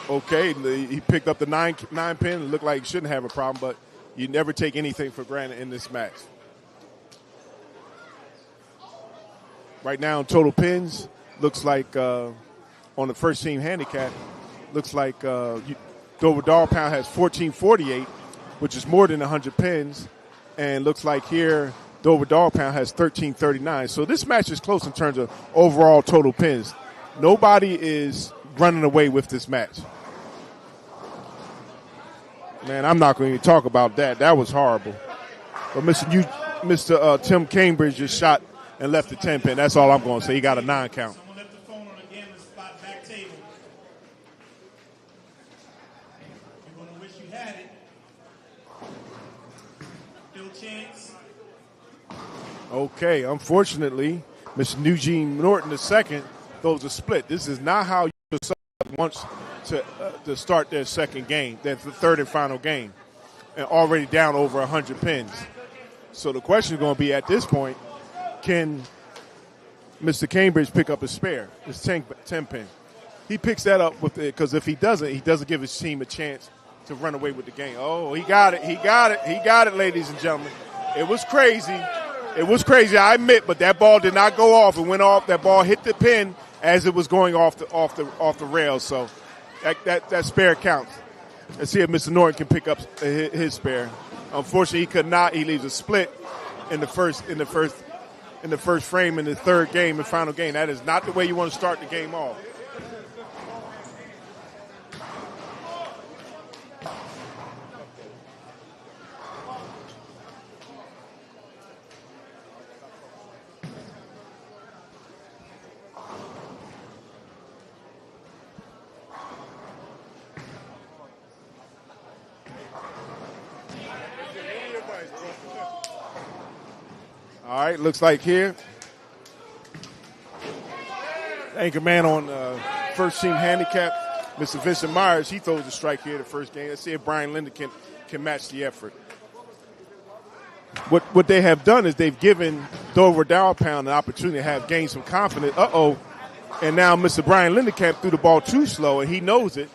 B: Okay, he picked up the nine pin. It looked like he shouldn't have a problem, but you never take anything for granted in this match. Right now, total pins looks like on the first team handicap, looks like Dover Dog Pound has 1448, which is more than 100 pins, and looks like here Dover Dog Pound has 1339. So this match is close in terms of overall total pins. Nobody is running away with this match. Man, I'm not going to talk about that. That was horrible. But Mr. Tim Cambridge just shot and left the 10 pin. That's all I'm going to say. He got a 9 count.
C: Someone left the phone on the gambling spot back table. You're going to wish you had it. Still chance.
B: Okay, unfortunately, Mr. Eugene Norton II throws a split. This is not how you wants to start their second game, their third and final game, and already down over 100 pins. So the question is going to be at this point, can Mr. Cambridge pick up his spare, his 10 pin? He picks that up with it, because if he doesn't give his team a chance to run away with the game. Oh, he got it, ladies and gentlemen. It was crazy. I admit, but that ball did not go off. It went off. That ball hit the pin as it was going off the rails. So that spare counts. Let's see if Mr. Norton can pick up his spare. Unfortunately, he could not. He leaves a split in the first frame in the third game and final game. That is not the way you want to start the game off. All right, looks like here, anchor man on first team handicap, Mr. Vincent Myers, he throws a strike here the first game. Let's see if Brian Linden can match the effort. What they have done is they've given Dover Dog Pound an opportunity to gain some confidence. And now Mr. Brian Lindenkamp threw the ball too slow, and he knows it.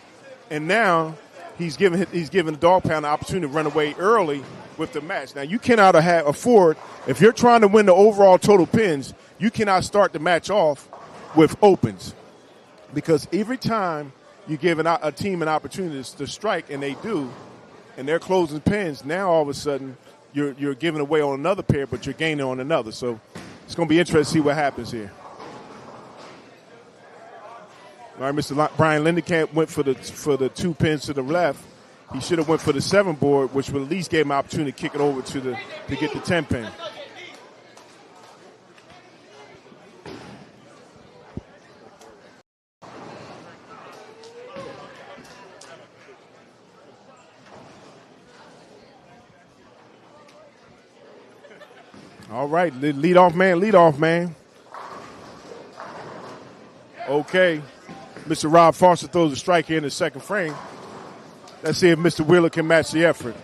B: And now he's given the Dog Pound the opportunity to run away early with the match. Now, you cannot afford, if you're trying to win the overall total pins, you cannot start the match off with opens, because every time you give a team an opportunity to strike, and they do, and they're closing pins, now all of a sudden you're giving away on another pair, but you're gaining on another. So it's going to be interesting to see what happens here. All right, Mr. Brian Lindenkamp went for the 2 pins to the left. He should have went for the 7 board, which would at least gave him an opportunity to kick it over to get the 10 pin. All right, lead off man. Okay, Mr. Rob Foster throws a strike here in the second frame. Let's see if Mr. Wheeler can match the effort.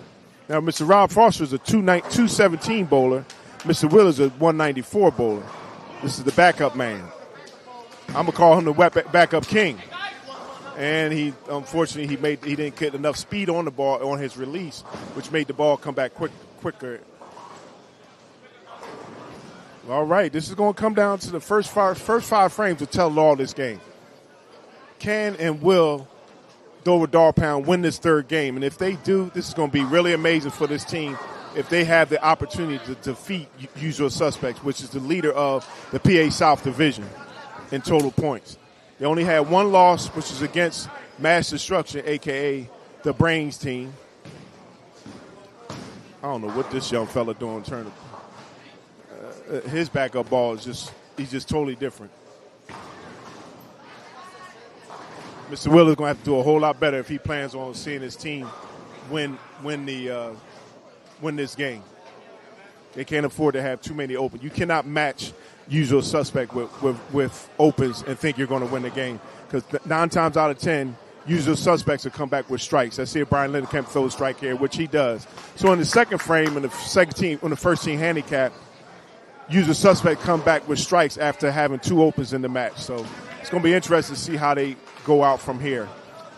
B: Now, Mr. Rob Foster is a 217 bowler. Mr. Wheeler is a 194 bowler. This is the backup man. I'm going to call him the backup king. And he, unfortunately, he didn't get enough speed on the ball on his release, which made the ball come back quicker. All right, this is going to come down to the first five frames to tell all this game. Can and will Dover Dog Pound win this third game? And if they do, this is going to be really amazing for this team if they have the opportunity to defeat Usual Suspects, which is the leader of the PA South Division in total points. They only had one loss, which is against Mass Destruction, a.k.a. the Brains team. I don't know what this young fella doing in terms of his backup ball is he's just totally different. Mr. Wheeler's going to have to do a whole lot better if he plans on seeing his team win this game. They can't afford to have too many open. You cannot match Usual Suspect with opens and think you're going to win the game, because 9 times out of 10, Usual Suspects will come back with strikes. Let's see if Brian Lindenkamp throws a strike here, which he does. So in the second frame, in the first team handicap, Usual Suspect come back with strikes after having 2 opens in the match. So it's going to be interesting to see how they go out from here.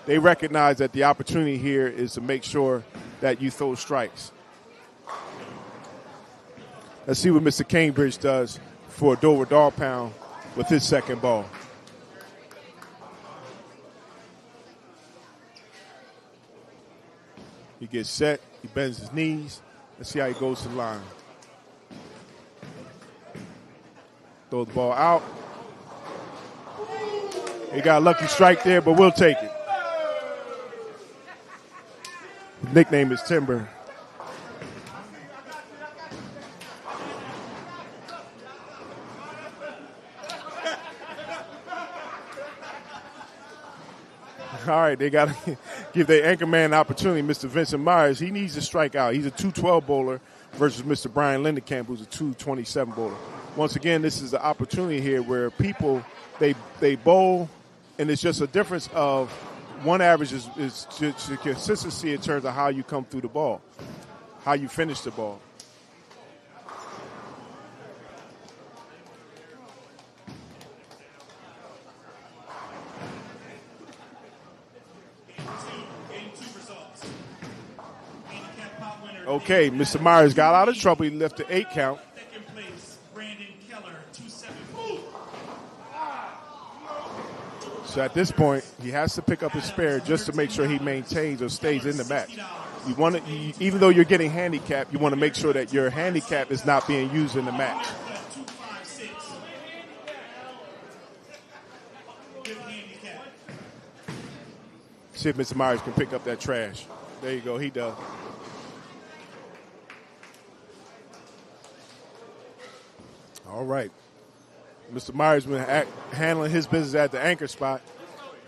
B: They recognize that the opportunity here is to make sure that you throw strikes. Let's see what Mr. Cambridge does for Dover Dog Pound with his second ball. He gets set. He bends his knees. Let's see how he goes to the line. Throw the ball out. He got a lucky strike there, but we'll take it. His nickname is Timber. All right, they got to give their anchor man an opportunity. Mr. Vincent Myers, he needs to strike out. He's a 212 bowler versus Mr. Brian Lindenkamp, who's a 227 bowler. Once again, this is the opportunity here where people, they bowl, and it's just a difference of one average is just consistency in terms of how you come through the ball, how you finish the ball. Okay, Mr. Myers got out of trouble. He left the 8 count. So at this point, he has to pick up his spare just to make sure he maintains or stays in the match. You want to, even though you're getting handicapped, you want to make sure that your handicap is not being used in the match. See if Mr. Myers can pick up that trash. There you go. He does. All right. Mr. Myers been handling his business at the anchor spot.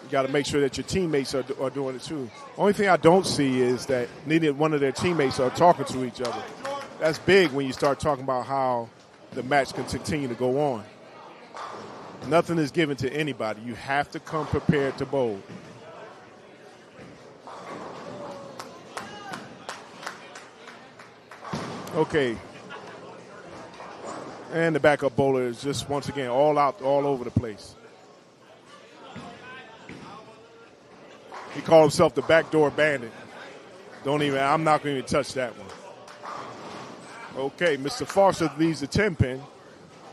B: You got to make sure that your teammates are doing it too. Only thing I don't see is that neither one of their teammates are talking to each other. That's big when you start talking about how the match can continue to go on. Nothing is given to anybody. You have to come prepared to bowl. Okay. And the backup bowler is just, once again, all out, all over the place. called himself the backdoor bandit. I'm not going to even touch that one. Okay, Mr. Foster leaves the 10-pin,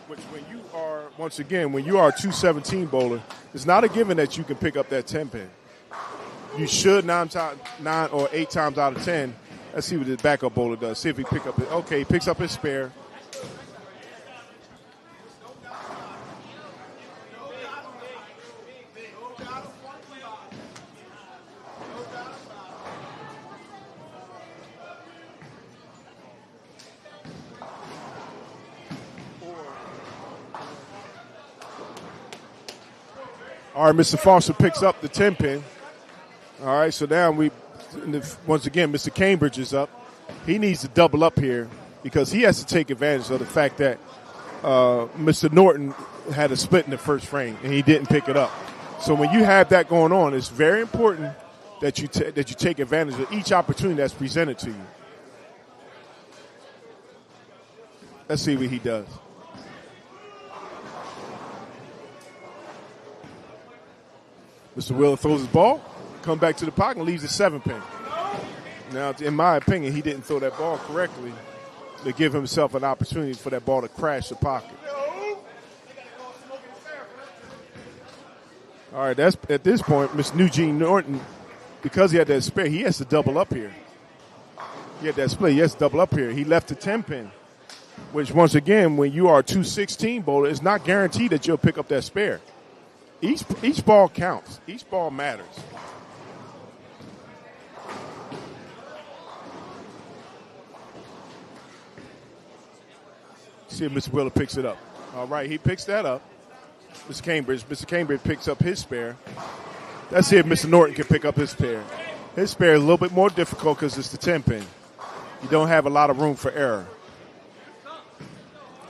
B: which when you are, once again, when you are a 217 bowler, it's not a given that you can pick up that 10-pin. You should 9 or 8 times out of 10. Let's see what the backup bowler does. See if he pick up it. Okay, he picks up his spare. All right, Mr. Foster picks up the 10-pin. All right, so now once again, Mr. Cambridge is up. He needs to double up here because he has to take advantage of the fact that Mr. Norton had a split in the first frame and he didn't pick it up. So when you have that going on, it's very important that you take advantage of each opportunity that's presented to you. Let's see what he does. Mr. Wheeler throws his ball, comes back to the pocket, and leaves the 7-pin. Now, in my opinion, he didn't throw that ball correctly to give himself an opportunity for that ball to crash the pocket. All right, that's at this point, Mr. Eugene Norton, because he had that spare, he has to double up here. He had that split, he has to double up here. He left the 10-pin, which once again, when you are a 216 bowler, it's not guaranteed that you'll pick up that spare. Each ball counts. Each ball matters. See if Mr. Wheeler picks it up. All right, he picks that up. Mr. Cambridge picks up his spare. Let's see if Mr. Norton can pick up his spare. His spare is a little bit more difficult because it's the 10-pin. You don't have a lot of room for error.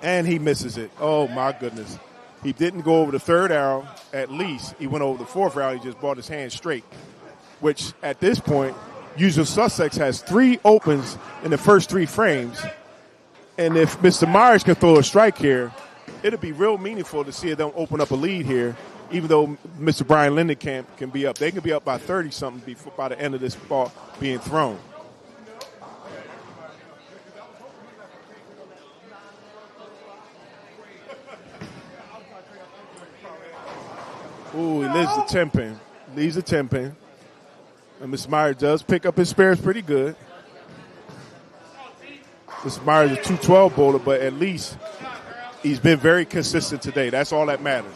B: And he misses it. Oh, my goodness. He didn't go over the third arrow, at least. He went over the fourth arrow. He just brought his hand straight, which at this point, usual suspects has 3 opens in the first 3 frames. And if Mr. Myers can throw a strike here, it'll be real meaningful to see them open up a lead here, even though Mr. Brian Lindenkamp can be up. They can be up by 30-something by the end of this ball being thrown. Ooh, he leaves the 10-pin. Leaves the 10-pin. And Mr. Myers does pick up his spares pretty good. Mr. Myers is a 212 bowler, but at least he's been very consistent today. That's all that matters.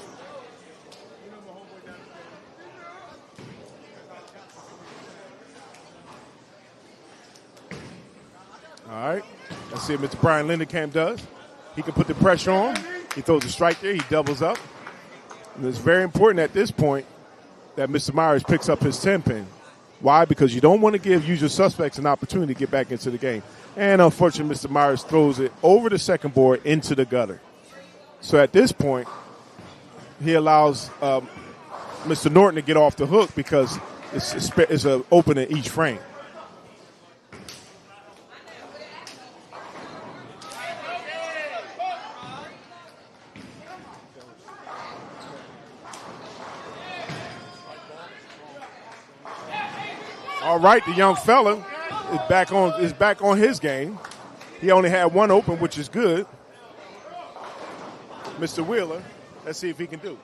B: All right. Let's see what Mr. Brian Lindenkamp does. He can put the pressure on. He throws a strike there. He doubles up. And it's very important at this point that Mr. Myers picks up his 10-pin. Why? Because you don't want to give usual suspects an opportunity to get back into the game. And unfortunately, Mr. Myers throws it over the second board into the gutter. So at this point, he allows Mr. Norton to get off the hook because it's an open in each frame. All right, the young fella is back on his game. He only had 1 open, which is good. Mr. Wheeler, let's see if he can do.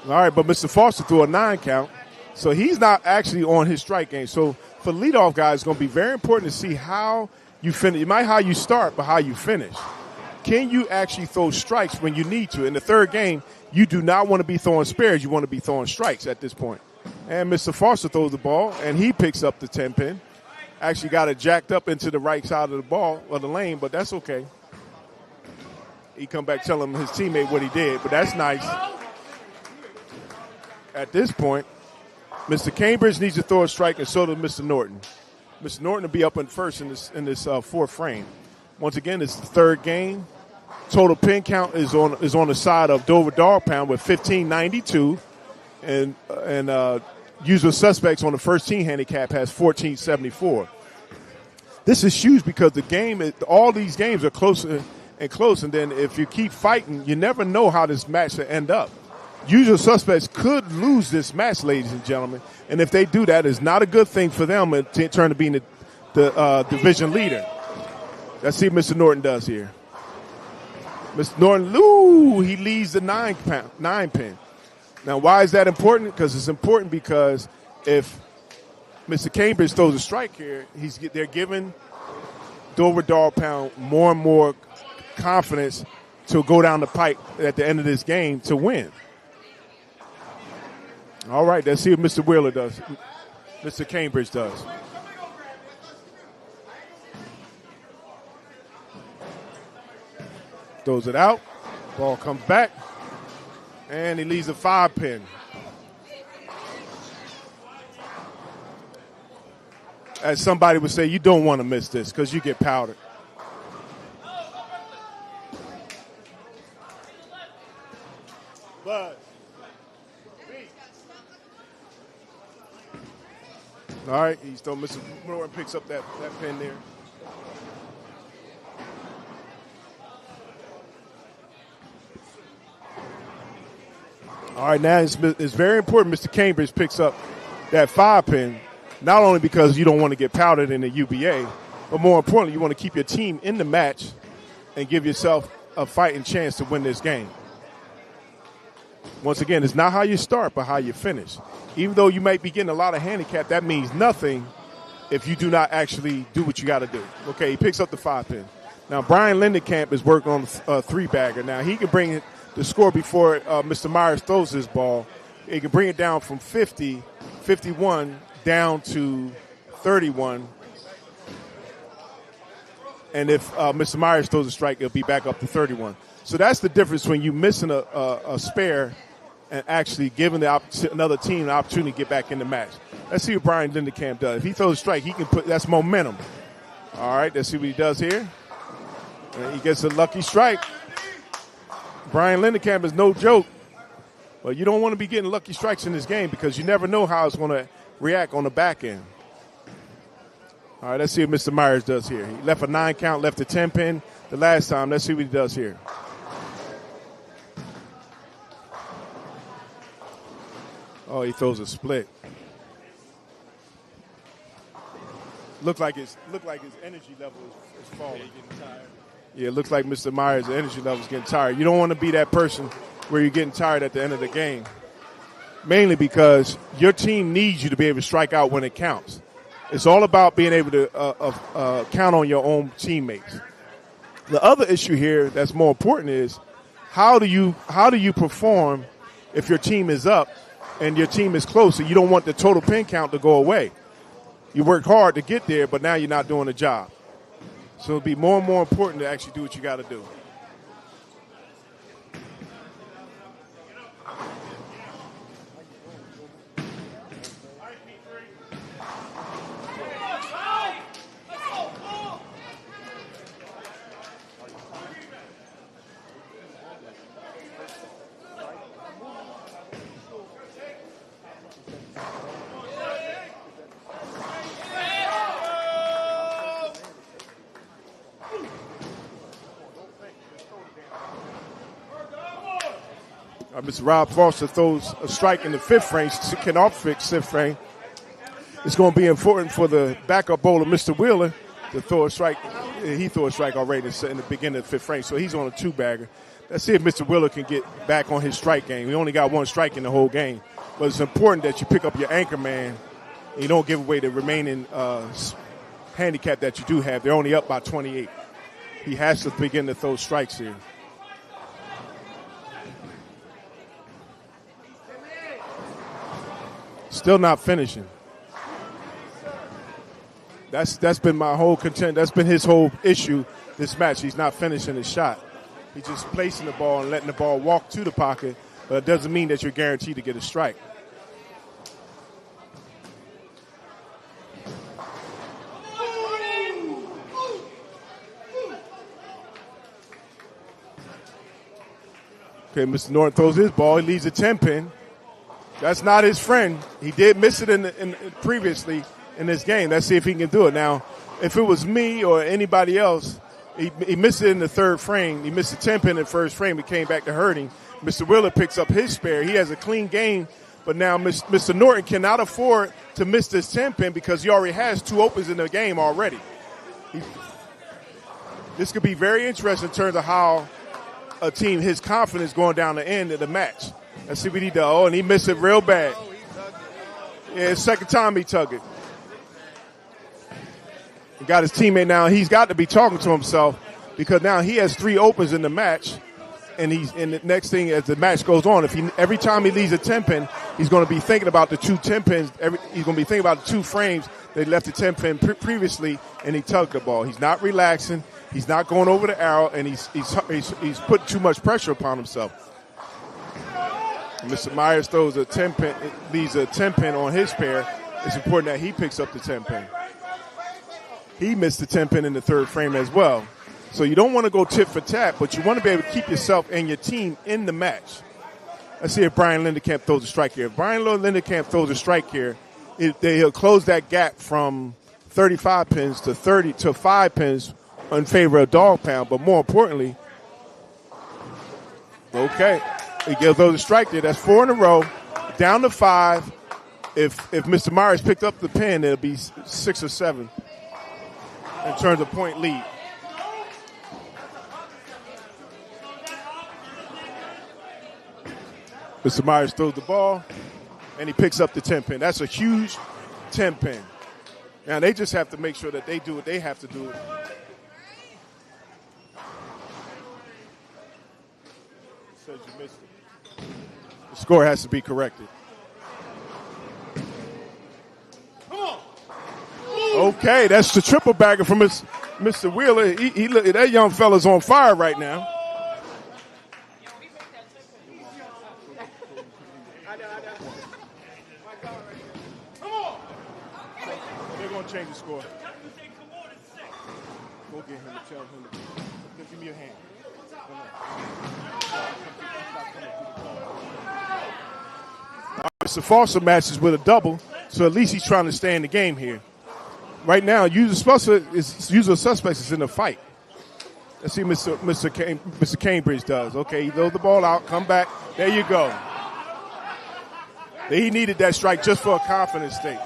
B: All right, but Mr. Foster threw a 9 count, so he's not actually on his strike game. So for leadoff guys, it's going to be very important to see how you finish. It might how you start, but how you finish. Can you actually throw strikes when you need to? In the third game, you do not want to be throwing spares. You want to be throwing strikes at this point. And Mr. Foster throws the ball, and he picks up the 10-pin. Actually got it jacked up into the right side of the ball, or the lane, but that's okay. He come back telling his teammate what he did, but that's nice. At this point, Mr. Cambridge needs to throw a strike, and so does Mr. Norton. Mr. Norton will be up in first in this fourth frame. Once again, it's the third game. Total pin count is on the side of Dover Dog Pound with 1592, and usual suspects on the first team handicap has 1474. This is huge because all these games are closer and close, and then if you keep fighting, you never know how this match will end up. Usual Suspects could lose this match, ladies and gentlemen. And if they do that, it's not a good thing for them in turn to being the division leader. Let's see what Mr. Norton does here. Mr. Norton, he leads the 9 pin. Now, why is that important? Because it's important because if Mr. Cambridge throws a strike here, they're giving Dover Dog Pound more and more confidence to go down the pipe at the end of this game to win. All right, let's see what Mr. Wheeler does. Mr. Cambridge does. Throws it out. Ball comes back. And he leaves a 5 pin. As somebody would say, you don't want to miss this because you get powdered. But all right, he's still Mr. Norton picks up that pin there. All right, now it's very important Mr. Cambridge picks up that 5 pin, not only because you don't want to get powdered in the UBA, but more importantly, you want to keep your team in the match and give yourself a fighting chance to win this game. Once again, it's not how you start, but how you finish. Even though you might be getting a lot of handicap, that means nothing if you do not actually do what you got to do. Okay, he picks up the 5 pin. Now, Brian Lindenkamp is working on a 3-bagger. Now, he can bring the score before Mr. Myers throws his ball. He can bring it down from 50, 51, down to 31. And if Mr. Myers throws a strike, it'll be back up to 31. So that's the difference when you missing a spare and actually giving another team the opportunity to get back in the match. Let's see what Brian Lindenkamp does. If he throws a strike, he can that's momentum. All right, let's see what he does here. And he gets a lucky strike. Brian Lindenkamp is no joke. But you don't want to be getting lucky strikes in this game because you never know how it's going to react on the back end. All right, let's see what Mr. Myers does here. He left a 9 count, left a 10 pin the last time. Let's see what he does here. Oh, he throws a split. Look like his energy level is falling. Yeah, it looks like Mr. Myers' energy level is getting tired. You don't want to be that person where you're getting tired at the end of the game. Mainly because your team needs you to be able to strike out when it counts. It's all about being able to count on your own teammates. The other issue here that's more important is how do you perform if your team is up and your team is close and you don't want the total pin count to go away. You worked hard to get there, but now you're not doing the job. So it'll be more and more important to actually do what you got to do. Mr. Rob Foster throws a strike in the 5th frame, cannot fix 5th frame. It's going to be important for the backup bowler, Mr. Wheeler, to throw a strike. He threw a strike already in the beginning of the 5th frame, so he's on a 2-bagger. Let's see if Mr. Wheeler can get back on his strike game. He only got 1 strike in the whole game. But it's important that you pick up your anchor man and you don't give away the remaining handicap that you do have. They're only up by 28. He has to begin to throw strikes here. Still not finishing. That's been my whole content. That's been his whole issue this match. He's not finishing his shot. He's just placing the ball and letting the ball walk to the pocket, but it doesn't mean that you're guaranteed to get a strike. Okay, Mr. Norton throws his ball. He leaves a 10 pin. That's not his friend. He did miss it previously in this game. Let's see if he can do it. Now, if it was me or anybody else, he missed it in the 3rd frame. He missed the 10 pin in the 1st frame. It came back to hurt him. Mr. Wheeler picks up his spare. He has a clean game, but now Mr. Norton cannot afford to miss this 10-pin because he already has 2 opens in the game already. This could be very interesting in terms of how a team, his confidence going down the end of the match. Let's see what he does. Oh, and he missed it real bad. Yeah, second time he tugged it. He got his teammate now. He's got to be talking to himself because now he has 3 opens in the match. And the next thing as the match goes on, every time he leaves a 10-pin, he's going to be thinking about the 2 10-pins. He's going to be thinking about the 2 frames they left the 10-pin previously, and he tugged the ball. He's not relaxing. He's not going over the arrow, and he's putting too much pressure upon himself. Mr. Myers throws a 10-pin, leaves a 10-pin on his pair. It's important that he picks up the 10-pin. He missed the 10-pin in the 3rd frame as well. So you don't want to go tit for tat, but you want to be able to keep yourself and your team in the match. Let's see if Brian Lindenkamp throws a strike here. If Brian Lindenkamp throws a strike here, he'll close that gap from 35 pins to 5 pins in favor of Dawg Pound. But more importantly, okay, he gives those a strike there. That's 4 in a row, down to 5. If Mr. Myers picked up the pin, it'll be 6 or 7 in terms of point lead. Mr. Myers throws the ball, and he picks up the 10-pin. That's a huge 10-pin. Now, they just have to make sure that they do what they have to do. Says you missed it. The score has to be corrected. Okay, that's the triple bagger from Mr. Wheeler. That young fella's on fire right now. Change the score. Go get him and tell him. Give me your hand. Mr. Foster matches with a double, so at least he's trying to stay in the game here. Right now, usual suspects is in a fight. Let's see what Mr. Cambridge does. Okay, he throws the ball out, come back. There you go. He needed that strike just for a confidence thing.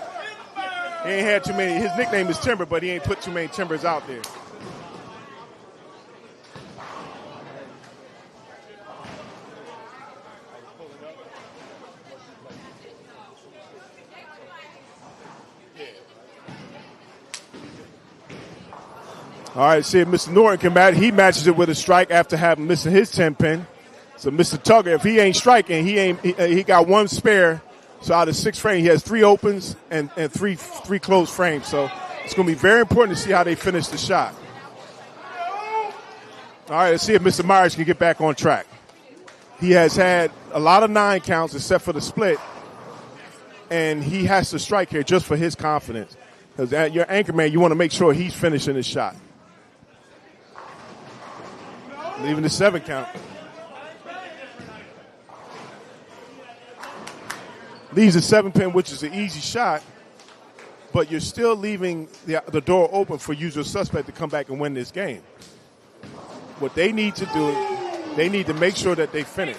B: He ain't had too many. His nickname is Timber, but he ain't put too many Timbers out there. All right, see if Mr. Norton can match. He matches it with a strike after having missing his 10-pin. So Mr. Tugger, if he ain't striking, he got 1 spare. So out of 6 frames, he has 3 opens and 3 closed frames. So it's going to be very important to see how they finish the shot. All right, let's see if Mr. Myers can get back on track. He has had a lot of 9 counts except for the split, and he has to strike here just for his confidence. Because your anchor man, you want to make sure he's finishing his shot. Leaving the 7 count. Leaves a 7-pin, which is an easy shot, but you're still leaving the door open for usual suspect to come back and win this game. What they need to do, they need to make sure that they finish.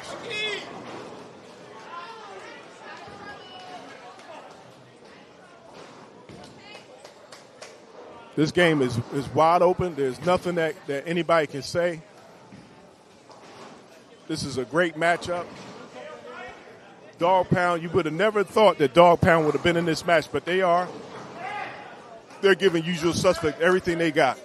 B: This game is wide open. There's nothing that anybody can say. This is a great matchup. Dawg Pound, you would have never thought that Dawg Pound would have been in this match, but they are. They're giving usual suspect everything they got.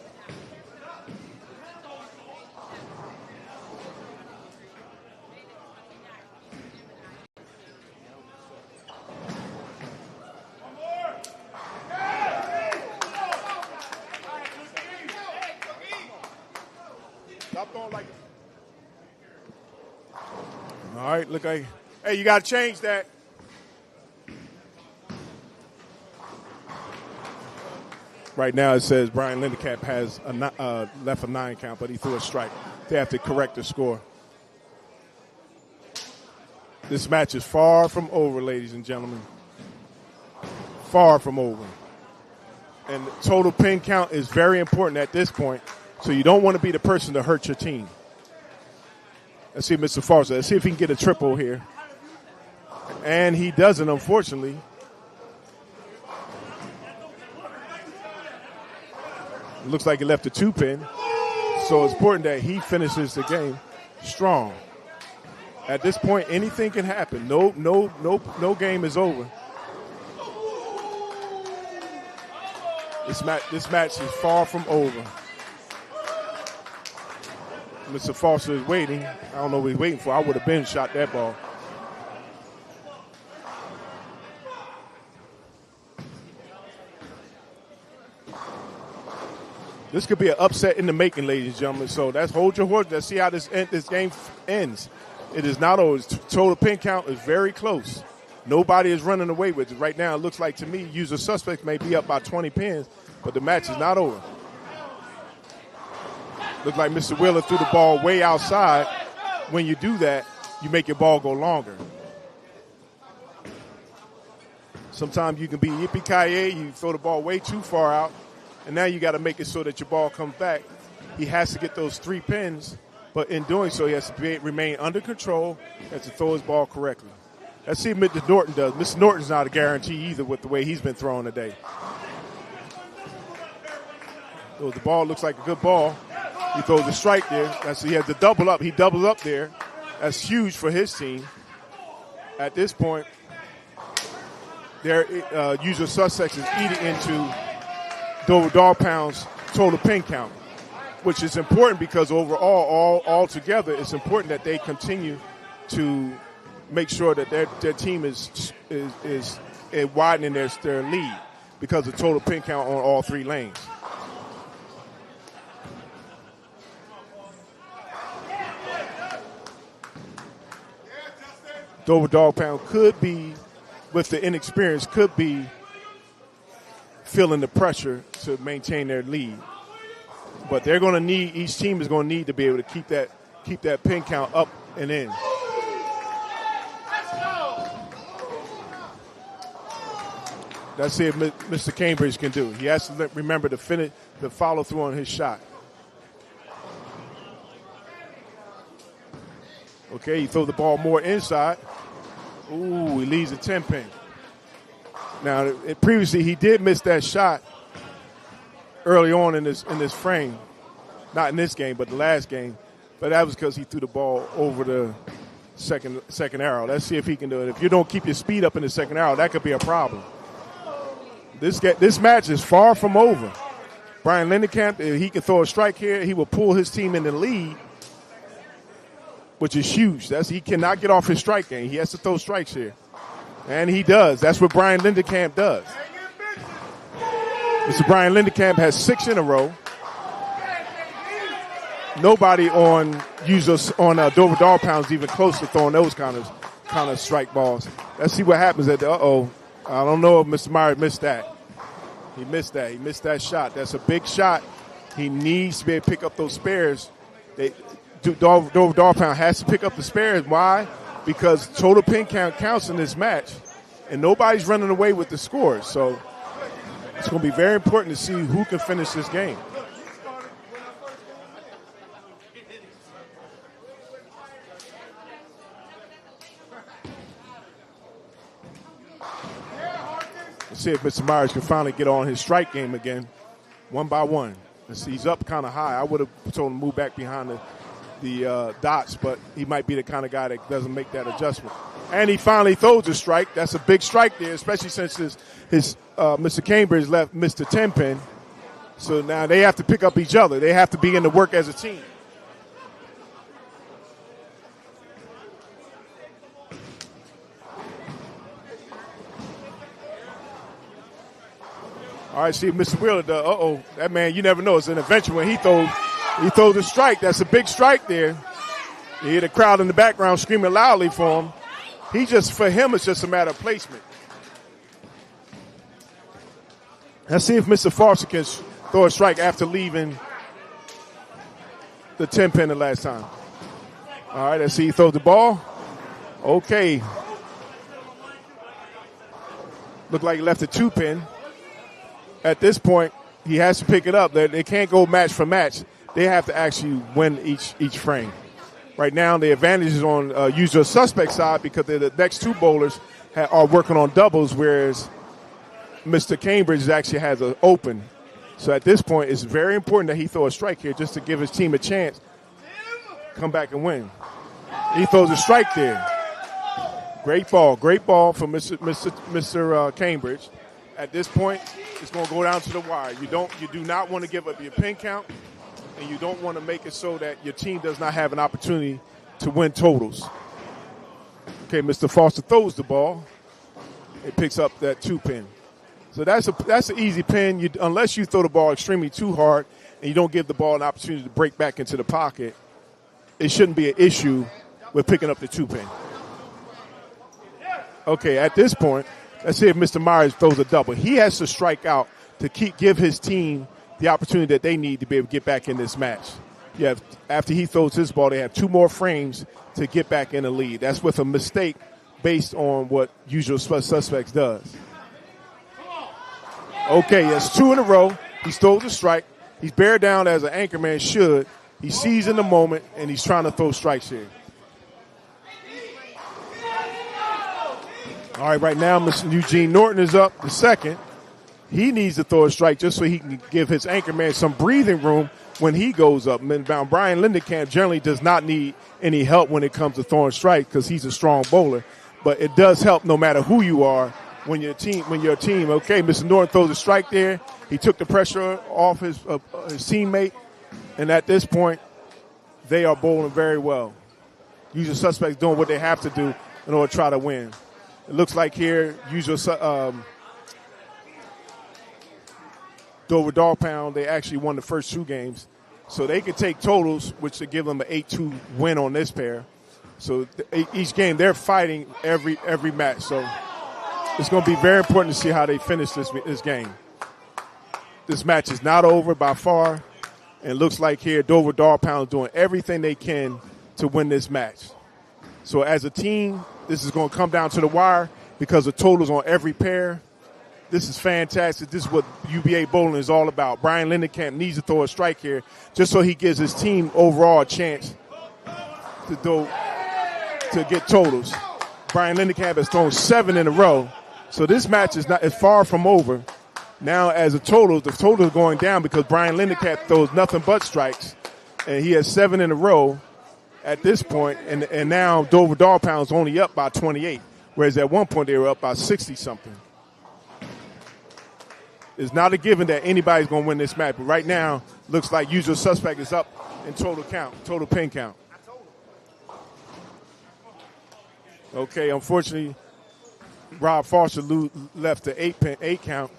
B: All right, look, hey, you got to change that. Right now it says Brian Lindenkamp has left a 9 count, but he threw a strike. They have to correct the score. This match is far from over, ladies and gentlemen. Far from over. And the total pin count is very important at this point, so you don't want to be the person to hurt your team. Let's see Mr. Foster. Let's see if he can get a triple here. And he doesn't, unfortunately. It looks like he left a 2-pin. So it's important that he finishes the game strong. At this point, anything can happen. No game is over. This match is far from over. Mr. Foster is waiting. I don't know what he's waiting for. I would have been shot that ball. This could be an upset in the making, ladies and gentlemen. So that's hold your horse. Let's see how this game ends. It is not over. Total pin count is very close. Nobody is running away with it. Right now, it looks like to me, usual suspects may be up by 20 pins, but the match is not over. Looked like Mr. Wheeler threw the ball way outside. When you do that, you make your ball go longer. Sometimes you can be yippee-ki-yay, you throw the ball way too far out, and now you got to make it so that your ball comes back. He has to get those 3 pins, but in doing so, he has to remain under control and to throw his ball correctly. Let's see what Mr. Norton does. Mr. Norton's not a guarantee either with the way he's been throwing today. So the ball looks like a good ball. He throws a strike there. He has the double up. He doubles up there. That's huge for his team. At this point, their usual suspects is eating into Dover Dog Pound's total pin count, which is important because overall, all together, it's important that they continue to make sure that their team is widening their lead because of total pin count on all 3 lanes. Dover Dog Pound could be, with the inexperience, could be feeling the pressure to maintain their lead. But they're going to need, each team is going to need to be able to keep that pin count up and in. Let's see if Mr. Cambridge can do. He has to remember to finish the follow through on his shot. Okay, he throws the ball more inside. Ooh, he leaves a 10-pin. Now, previously he did miss that shot early on in this frame. Not in this game, but the last game. But that was because he threw the ball over the second arrow. Let's see if he can do it. If you don't keep your speed up in the second arrow, that could be a problem. This match is far from over. Brian Lindenkamp, if he can throw a strike here, he will pull his team in the lead, which is huge. He cannot get off his strike game. He has to throw strikes here. And he does. That's what Brian Lindenkamp does. Mr. Brian Lindenkamp has 6 in a row. Nobody on Dover Dog Pound is even close to throwing those kind of strike balls. Let's see what happens at the I don't know if Mr. Myers missed that. He missed that. He missed that shot. That's a big shot. He needs to be able to pick up those spares. Dover Dog Pound has to pick up the spares. Why? Because total pin count counts in this match, and nobody's running away with the scores. So it's going to be very important to see who can finish this game. Let's see if Mr. Myers can finally get on his strike game again, one by one. Let's see, he's up kind of high. I would have told him to move back behind the dots, but he might be the kind of guy that doesn't make that adjustment. And he finally throws a strike. That's a big strike there, especially since his Mr. Cambridge missed a 10-pin. So now they have to pick up each other. They have to begin to work as a team. All right, see Mr. Wheeler does. That man, you never know. It's an adventure when he throws a strike. That's a big strike there. You hear the crowd in the background screaming loudly for him. For him, it's just a matter of placement. Let's see if Mr. Foster can throw a strike after leaving the 10-pin the last time. All right, let's see. He throws the ball. Okay. Looked like he left a 2-pin. At this point, he has to pick it up. They can't go match for match. They have to actually win each frame. Right now, the advantage is on usual suspect side because the next two bowlers are working on doubles, whereas Mr. Cambridge actually has an open. So at this point, it's very important that he throw a strike here just to give his team a chance come back and win. He throws a strike there. Great ball from Mr. Cambridge. At this point, it's going to go down to the wire. You do not want to give up your pin count, and you don't want to make it so that your team does not have an opportunity to win totals. Okay, Mr. Foster throws the ball. It picks up that 2-pin. So that's an easy pin. Unless you throw the ball extremely too hard and you don't give the ball an opportunity to break back into the pocket, it shouldn't be an issue with picking up the 2-pin. Okay, at this point, let's see if Mr. Myers throws a double. He has to strike out to give his team the opportunity that they need to be able to get back in this match. After he throws his ball, they have 2 more frames to get back in the lead. That's with a mistake based on what usual suspects does. Okay, that's 2 in a row. He stole the strike. He's bear down as an anchor man should. He sees in the moment, and he's trying to throw strikes here. All right now, Mr. Eugene Norton is up the second. He needs to throw a strike just so he can give his anchor man some breathing room when he goes up. Now, Brian Lindenkamp generally does not need any help when it comes to throwing strikes because he's a strong bowler. But it does help no matter who you are when you're a team. Okay, Mr. Norton throws a strike there. He took the pressure off his teammate. And at this point, they are bowling very well. Usual suspects doing what they have to do in order to try to win. It looks like here, Dover Dog Pound, they actually won the first 2 games. So they could take totals, which would give them an 8-2 win on this pair. So each game, they're fighting every match. So it's going to be very important to see how they finish this game. This match is not over by far. And it looks like here, Dover Dog Pound is doing everything they can to win this match. So as a team, this is going to come down to the wire because the totals on every pair. This is fantastic. This is what UBA bowling is all about. Brian Lindenkamp needs to throw a strike here just so he gives his team overall a chance to get totals. Brian Lindenkamp has thrown 7 in a row. So this match is far from over. Now as the total is going down because Brian Lindenkamp throws nothing but strikes. And he has 7 in a row at this point, and now Dover Dog Pound is only up by 28, whereas at one point they were up by 60-something. It's not a given that anybody's going to win this match, but right now looks like usual suspect is up in total pin count. Okay, unfortunately, Rob Foster left the 8 count.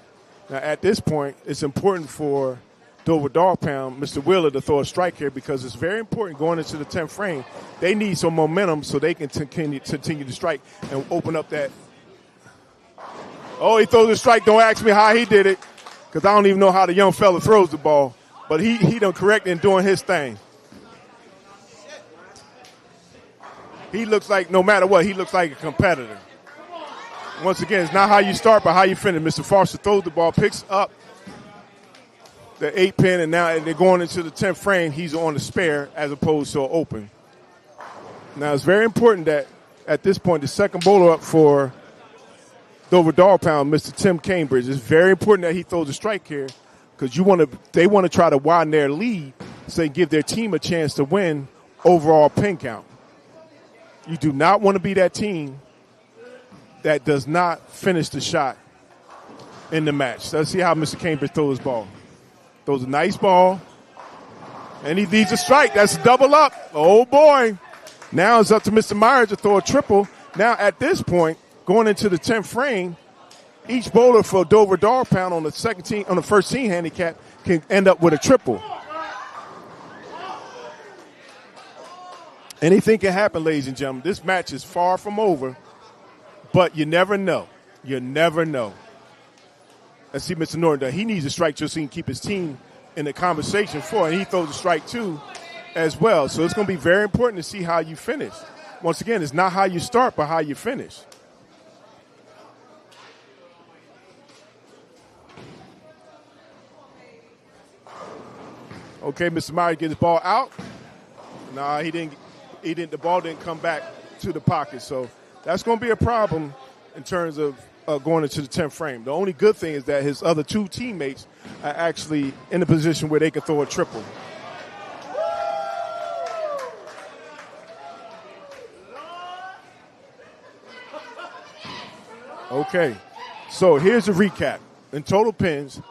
B: Now at this point, it's important for Dover Dog Pound, Mr. Wheeler, to throw a strike here because it's very important going into the 10th frame. They need some momentum so they can continue to strike and open up that. Oh, he throws a strike. Don't ask me how he did it because I don't even know how the young fella throws the ball. But he done correct in doing his thing. He looks like, no matter what, he looks like a competitor. Once again, it's not how you start, but how you finish. Mr. Foster throws the ball, picks up the 8-pin, and now they're going into the 10th frame. He's on the spare as opposed to open. Now, it's very important that at this point, the second bowler up for Dover Dog Pound, Mr. Tim Cambridge, it's very important that he throws a strike here because they want to try to widen their lead so they give their team a chance to win overall pin count. You do not want to be that team that does not finish the shot in the match. Let's see how Mr. Cambridge throws his ball. Throws a nice ball, and he needs a strike. That's a double up. Oh, boy. Now it's up to Mr. Myers to throw a triple. Now, at this point, going into the 10th frame, each bowler for Dover Dog Pound on the first team handicap can end up with a triple. Anything can happen, ladies and gentlemen. This match is far from over, but you never know. You never know. Let's see Mr. Norton. He needs a strike just so he can keep his team in the conversation for it. And he throws a strike, too, as well. So it's going to be very important to see how you finish. Once again, it's not how you start, but how you finish. Okay, Mr. Myers gets his ball out. Nah, he didn't. The ball didn't come back to the pocket. So that's going to be a problem in terms of going into the 10th frame. The only good thing is that his other two teammates are actually in a position where they can throw a triple. Okay, so here's a recap. In total pins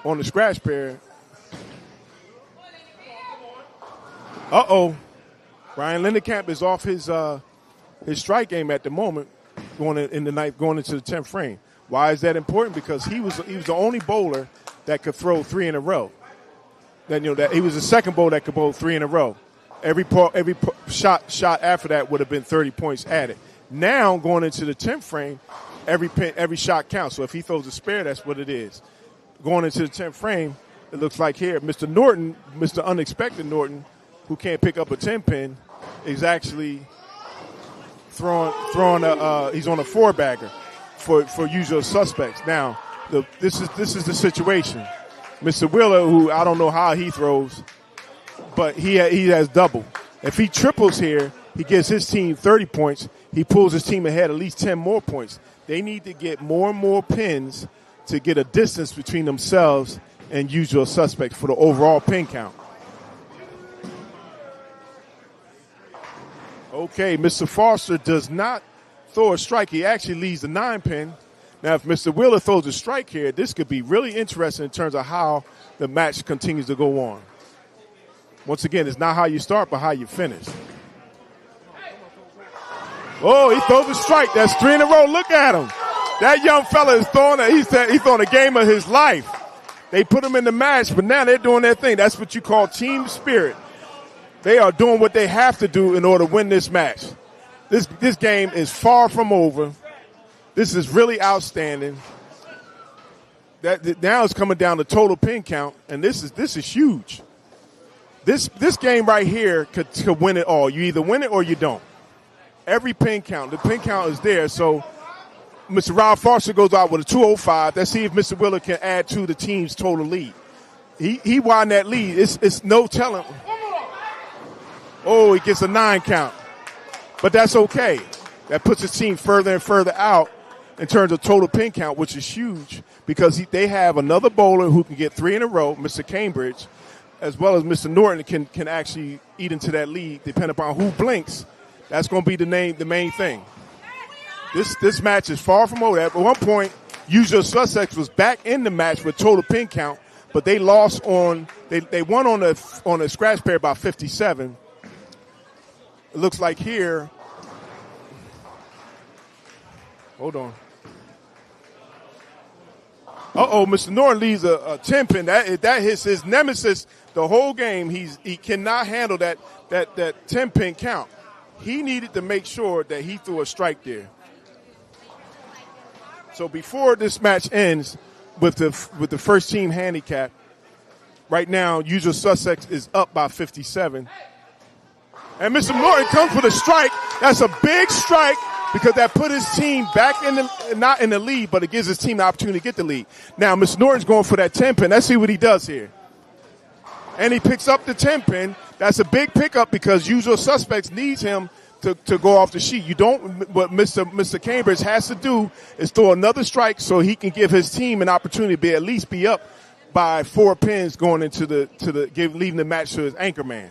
B: on the scratch pair. Uh-oh. Brian Lindenkamp is off his strike game at the moment, going into the 10th frame. Why is that important? Because he was the only bowler that could throw three in a row. Then that he was the second bowler that could bowl three in a row. Every shot after that would have been 30 points added. Now going into the 10th frame, every shot counts. So if he throws a spare, that's what it is. Going into the 10th frame, it looks like here, Mr. Norton, Mr. Unexpected Norton, who can't pick up a 10-pin, is actually throwing he's on a four-bagger for usual suspects. Now, this is the situation. Mr. Wheeler, who I don't know how he throws, but he has double. If he triples here, he gives his team 30 points. He pulls his team ahead at least 10 more points. They need to get more and more pins to get a distance between themselves and usual suspects for the overall pin count. Okay, Mr. Foster does not throw a strike. He actually leads the 9-pin. Now, if Mr. Wheeler throws a strike here, this could be really interesting in terms of how the match continues to go on. Once again, it's not how you start, but how you finish. Oh, he throws a strike. That's three in a row. Look at him. That young fella is he's throwing a game of his life. They put him in the match, but now they're doing their thing. That's what you call team spirit. They are doing what they have to do in order to win this match. This game is far from over. This is really outstanding. Now it's coming down to total pin count, and this is huge. This game right here could win it all. You either win it or you don't. Every pin count, the pin count is there. So Mr. Rob Foster goes out with a 205. Let's see if Mr. Wheeler can add to the team's total lead. He won that lead. It's no telling. Oh, he gets a 9 count. But that's okay. That puts his team further and further out in terms of total pin count, which is huge because they have another bowler who can get 3 in a row, Mr. Cambridge, as well as Mr. Norton can actually eat into that lead depending upon who blinks. That's going to be the main thing. This match is far from over. At one point, Usual Suspects was back in the match with total pin count, but they lost they won on a scratch pair by 57. It looks like here. Hold on. Uh-oh, Mr. Norton leaves a 10-pin. That hits his nemesis the whole game. He cannot handle that 10-pin count. He needed to make sure that he threw a strike there. So before this match ends with the first team handicap, right now Usual Suspects is up by 57. And Mr. Norton comes with a strike. That's a big strike because that put his team back not in the lead, but it gives his team the opportunity to get the lead. Now Mr. Norton's going for that 10-pin. Let's see what he does here. And he picks up the 10-pin. That's a big pickup because Usual Suspects needs him to go off the sheet. What Mr. Cambridge has to do is throw another strike so he can give his team an opportunity to at least be up by 4 pins going into leaving the match to his anchor man.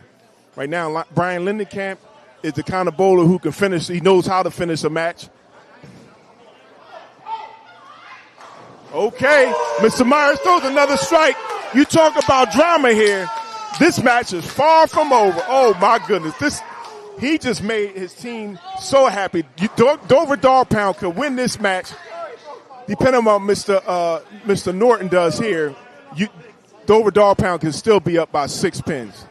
B: Right now, Brian Lindenkamp is the kind of bowler who can finish. He knows how to finish a match. Okay, Mr. Myers throws another strike. You talk about drama here. This match is far from over. Oh my goodness, he just made his team so happy. Dover Dog Pound could win this match, depending on what Mr. Norton does here. Dover Dog Pound can still be up by 6 pins.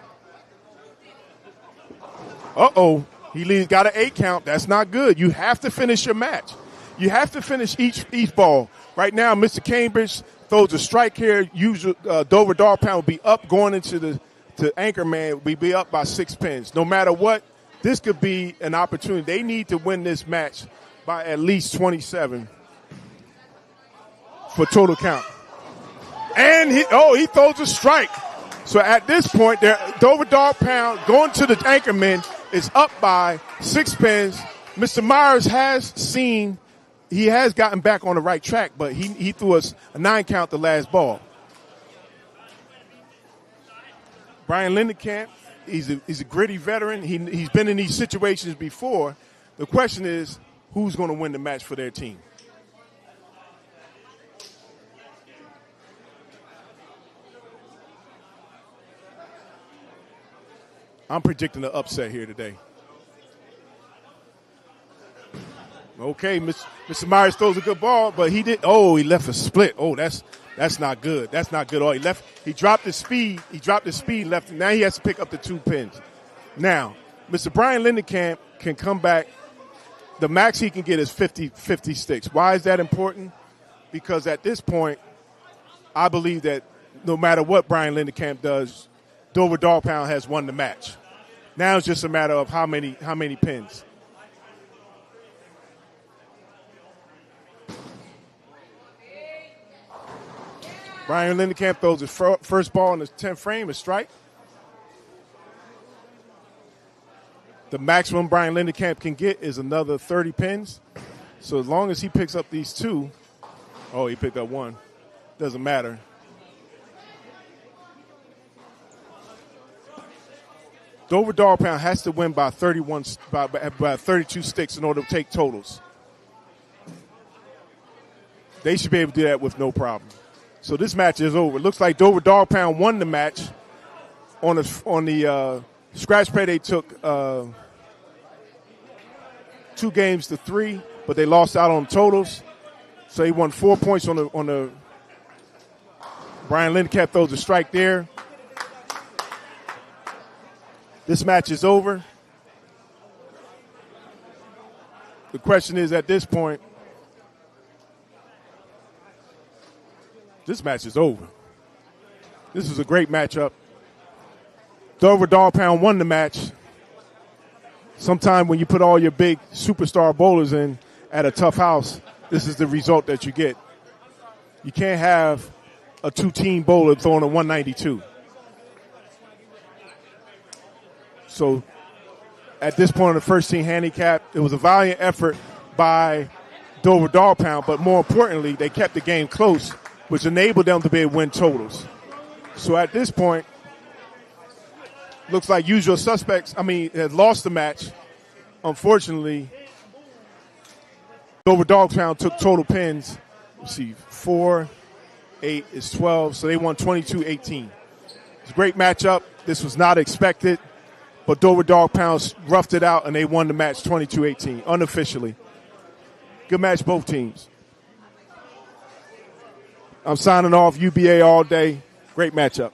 B: Uh-oh, he got an 8 count. That's not good. You have to finish your match. You have to finish each ball. Right now, Mr. Cambridge throws a strike here. Dover Dog Pound will be up going into the anchor man. We'll be up by 6 pins. No matter what, this could be an opportunity. They need to win this match by at least 27 for total count. And he throws a strike. So at this point, Dover Dog Pound going to the anchor man is up by 6 pins. Mr. Myers he has gotten back on the right track, but he threw us a 9 count the last ball. Brian Lindenkamp, he's a gritty veteran. He's been in these situations before. The question is, who's going to win the match for their team? I'm predicting an upset here today. Okay, Mr. Myers throws a good ball, but he left a split. Oh, that's not good. That's not good. Oh, he dropped his speed. Left. Now he has to pick up the 2 pins. Now, Mr. Brian Lindenkamp can come back. The max he can get is 50 sticks. Why is that important? Because at this point, I believe that no matter what Brian Lindenkamp does, Dover Dog Pound has won the match. Now it's just a matter of how many pins. Brian Lindenkamp throws his first ball in the 10th frame, a strike. The maximum Brian Lindenkamp can get is another 30 pins. So as long as he picks up these 2, he picked up 1. Doesn't matter. Dover Dog Pound has to win by 32 sticks in order to take totals. They should be able to do that with no problem. So this match is over. It looks like Dover Dog Pound won the match. On the scratch play, they took 2 games to 3, but they lost out on totals. So he won 4 points on the Brian Lindenkamp throws a strike there. This match is over. The question is, at this point, this match is over. This is a great matchup. Dover Dog Pound won the match. Sometime when you put all your big superstar bowlers in at a tough house, this is the result that you get. You can't have a 2-team bowler throwing a 192. So at this point in the first team handicap, it was a valiant effort by Dover Dog Pound, but more importantly, they kept the game close, which enabled them to be able to win totals. So at this point, looks like Usual Suspects, had lost the match. Unfortunately, Dover Dog Pound took total pins. Let's see, 4, 8 is 12, so they won 22-18. It's a great matchup. This was not expected, but Dover Dog Pound roughed it out, and they won the match 22-18, unofficially. Good match, both teams. I'm signing off. UBA all day. Great matchup.